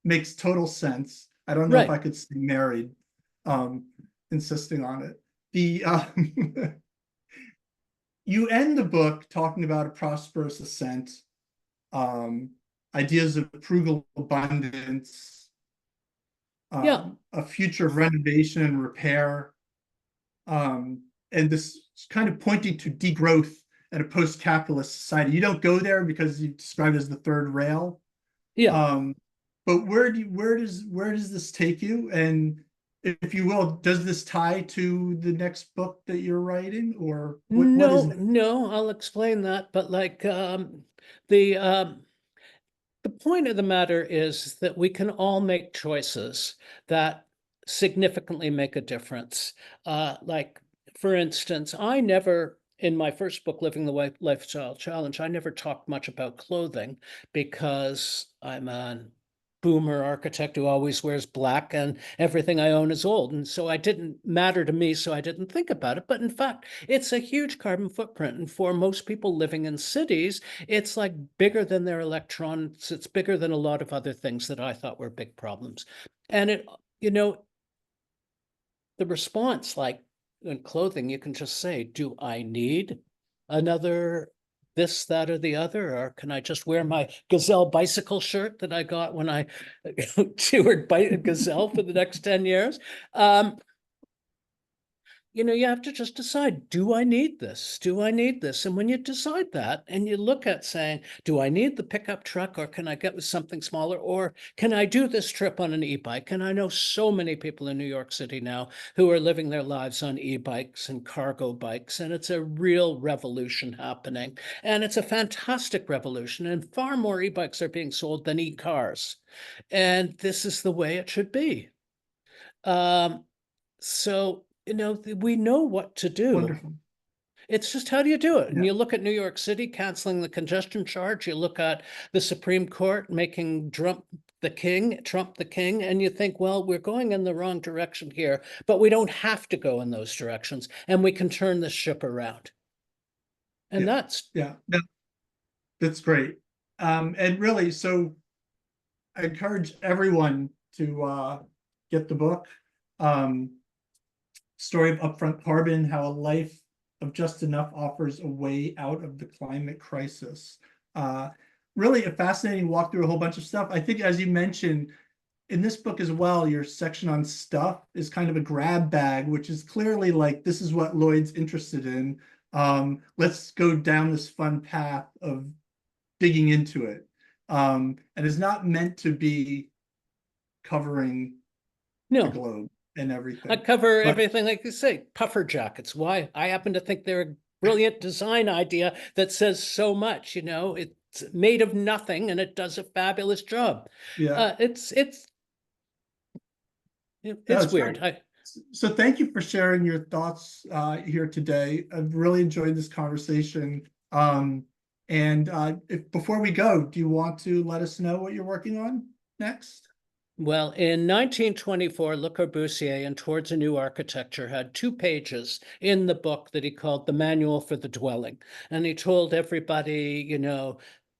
Makes total sense. I don't know if I right. could stay married, insisting on it. The you end the book talking about a prosperous ascent, ideas of frugal abundance, Yeah. a future of renovation and repair, and this kind of pointing to degrowth in a post-capitalist society. You don't go there because you describe it as the third rail. Yeah. But where does this take you? And if you will, does this tie to the next book that you're writing, or what is No, it? no, I'll explain that. But like the the point of the matter is that we can all make choices that significantly make a difference. Like, for instance, I never, in my first book, Living the Lifestyle Challenge, I never talked much about clothing because I'm a boomer architect who always wears black and everything I own is old. And so it didn't matter to me, so I didn't think about it. But in fact, it's a huge carbon footprint. And for most people living in cities, it's like bigger than their electrons. It's bigger than a lot of other things that I thought were big problems. And the response, like in clothing, you can just say, do I need another this, that, or the other? Or can I just wear my Gazelle bicycle shirt that I got when I toured Gazelle for the next 10 years? You have to just decide, do I need this? Do I need this? And when you decide that and you look at saying, do I need the pickup truck, or can I get with something smaller? Or can I do this trip on an e-bike? And I know so many people in New York City now who are living their lives on e-bikes and cargo bikes. And it's a real revolution happening. And it's a fantastic revolution. And far more e-bikes are being sold than e-cars. And this is the way it should be. So, we know what to do. Wonderful. It's just, how do you do it? And Yeah. you look at New York City canceling the congestion charge. You look at the Supreme Court making Trump the king, and you think, well, we're going in the wrong direction here, but we don't have to go in those directions, and we can turn the ship around. And Yeah. that's Yeah. That's great. And really, so I encourage everyone to get the book. Story of Upfront Carbon: How a Life of Just Enough Offers a Way Out of the Climate Crisis. Really a fascinating walk through a whole bunch of stuff. I think, as you mentioned, in this book as well, your section on stuff is kind of a grab bag, which is clearly like, this is what Lloyd's interested in. Let's go down this fun path of digging into it. And is not meant to be covering the no. globe and I everything. cover But everything, like you say, puffer jackets. Why? I happen to think they're a brilliant design idea that says so much. It's made of nothing and it does a fabulous job. yeah, It's No, It's it's weird. great. So thank you for sharing your thoughts here today. I've really enjoyed this conversation. Before we go, do you want to let us know what you're working on next? Well, in 1924, Le Corbusier in Towards a New Architecture had 2 pages in the book that he called the Manual for the Dwelling. And he told everybody,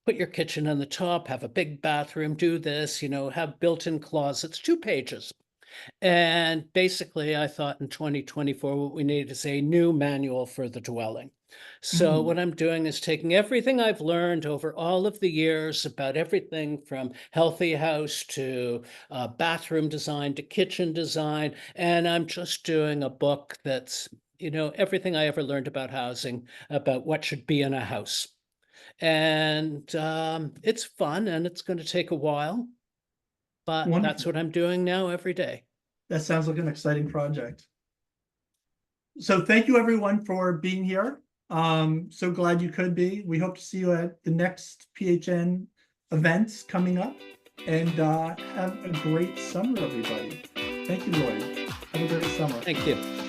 put your kitchen on the top, have a big bathroom, do this, have built-in closets, 2 pages. And basically, I thought in 2024, what we needed is a new manual for the dwelling. So Mm, what I'm doing is taking everything I've learned over all of the years about everything from healthy house to bathroom design to kitchen design, and I'm just doing a book that's, everything I ever learned about housing, about what should be in a house. And it's fun and it's going to take a while, but that's wonderful. what I'm doing now every day. That sounds like an exciting project. So thank you everyone for being here. So glad you could be. We hope to see you at the next PHN events coming up, and have a great summer, everybody. Thank you, Lloyd. Have a great summer. Thank you.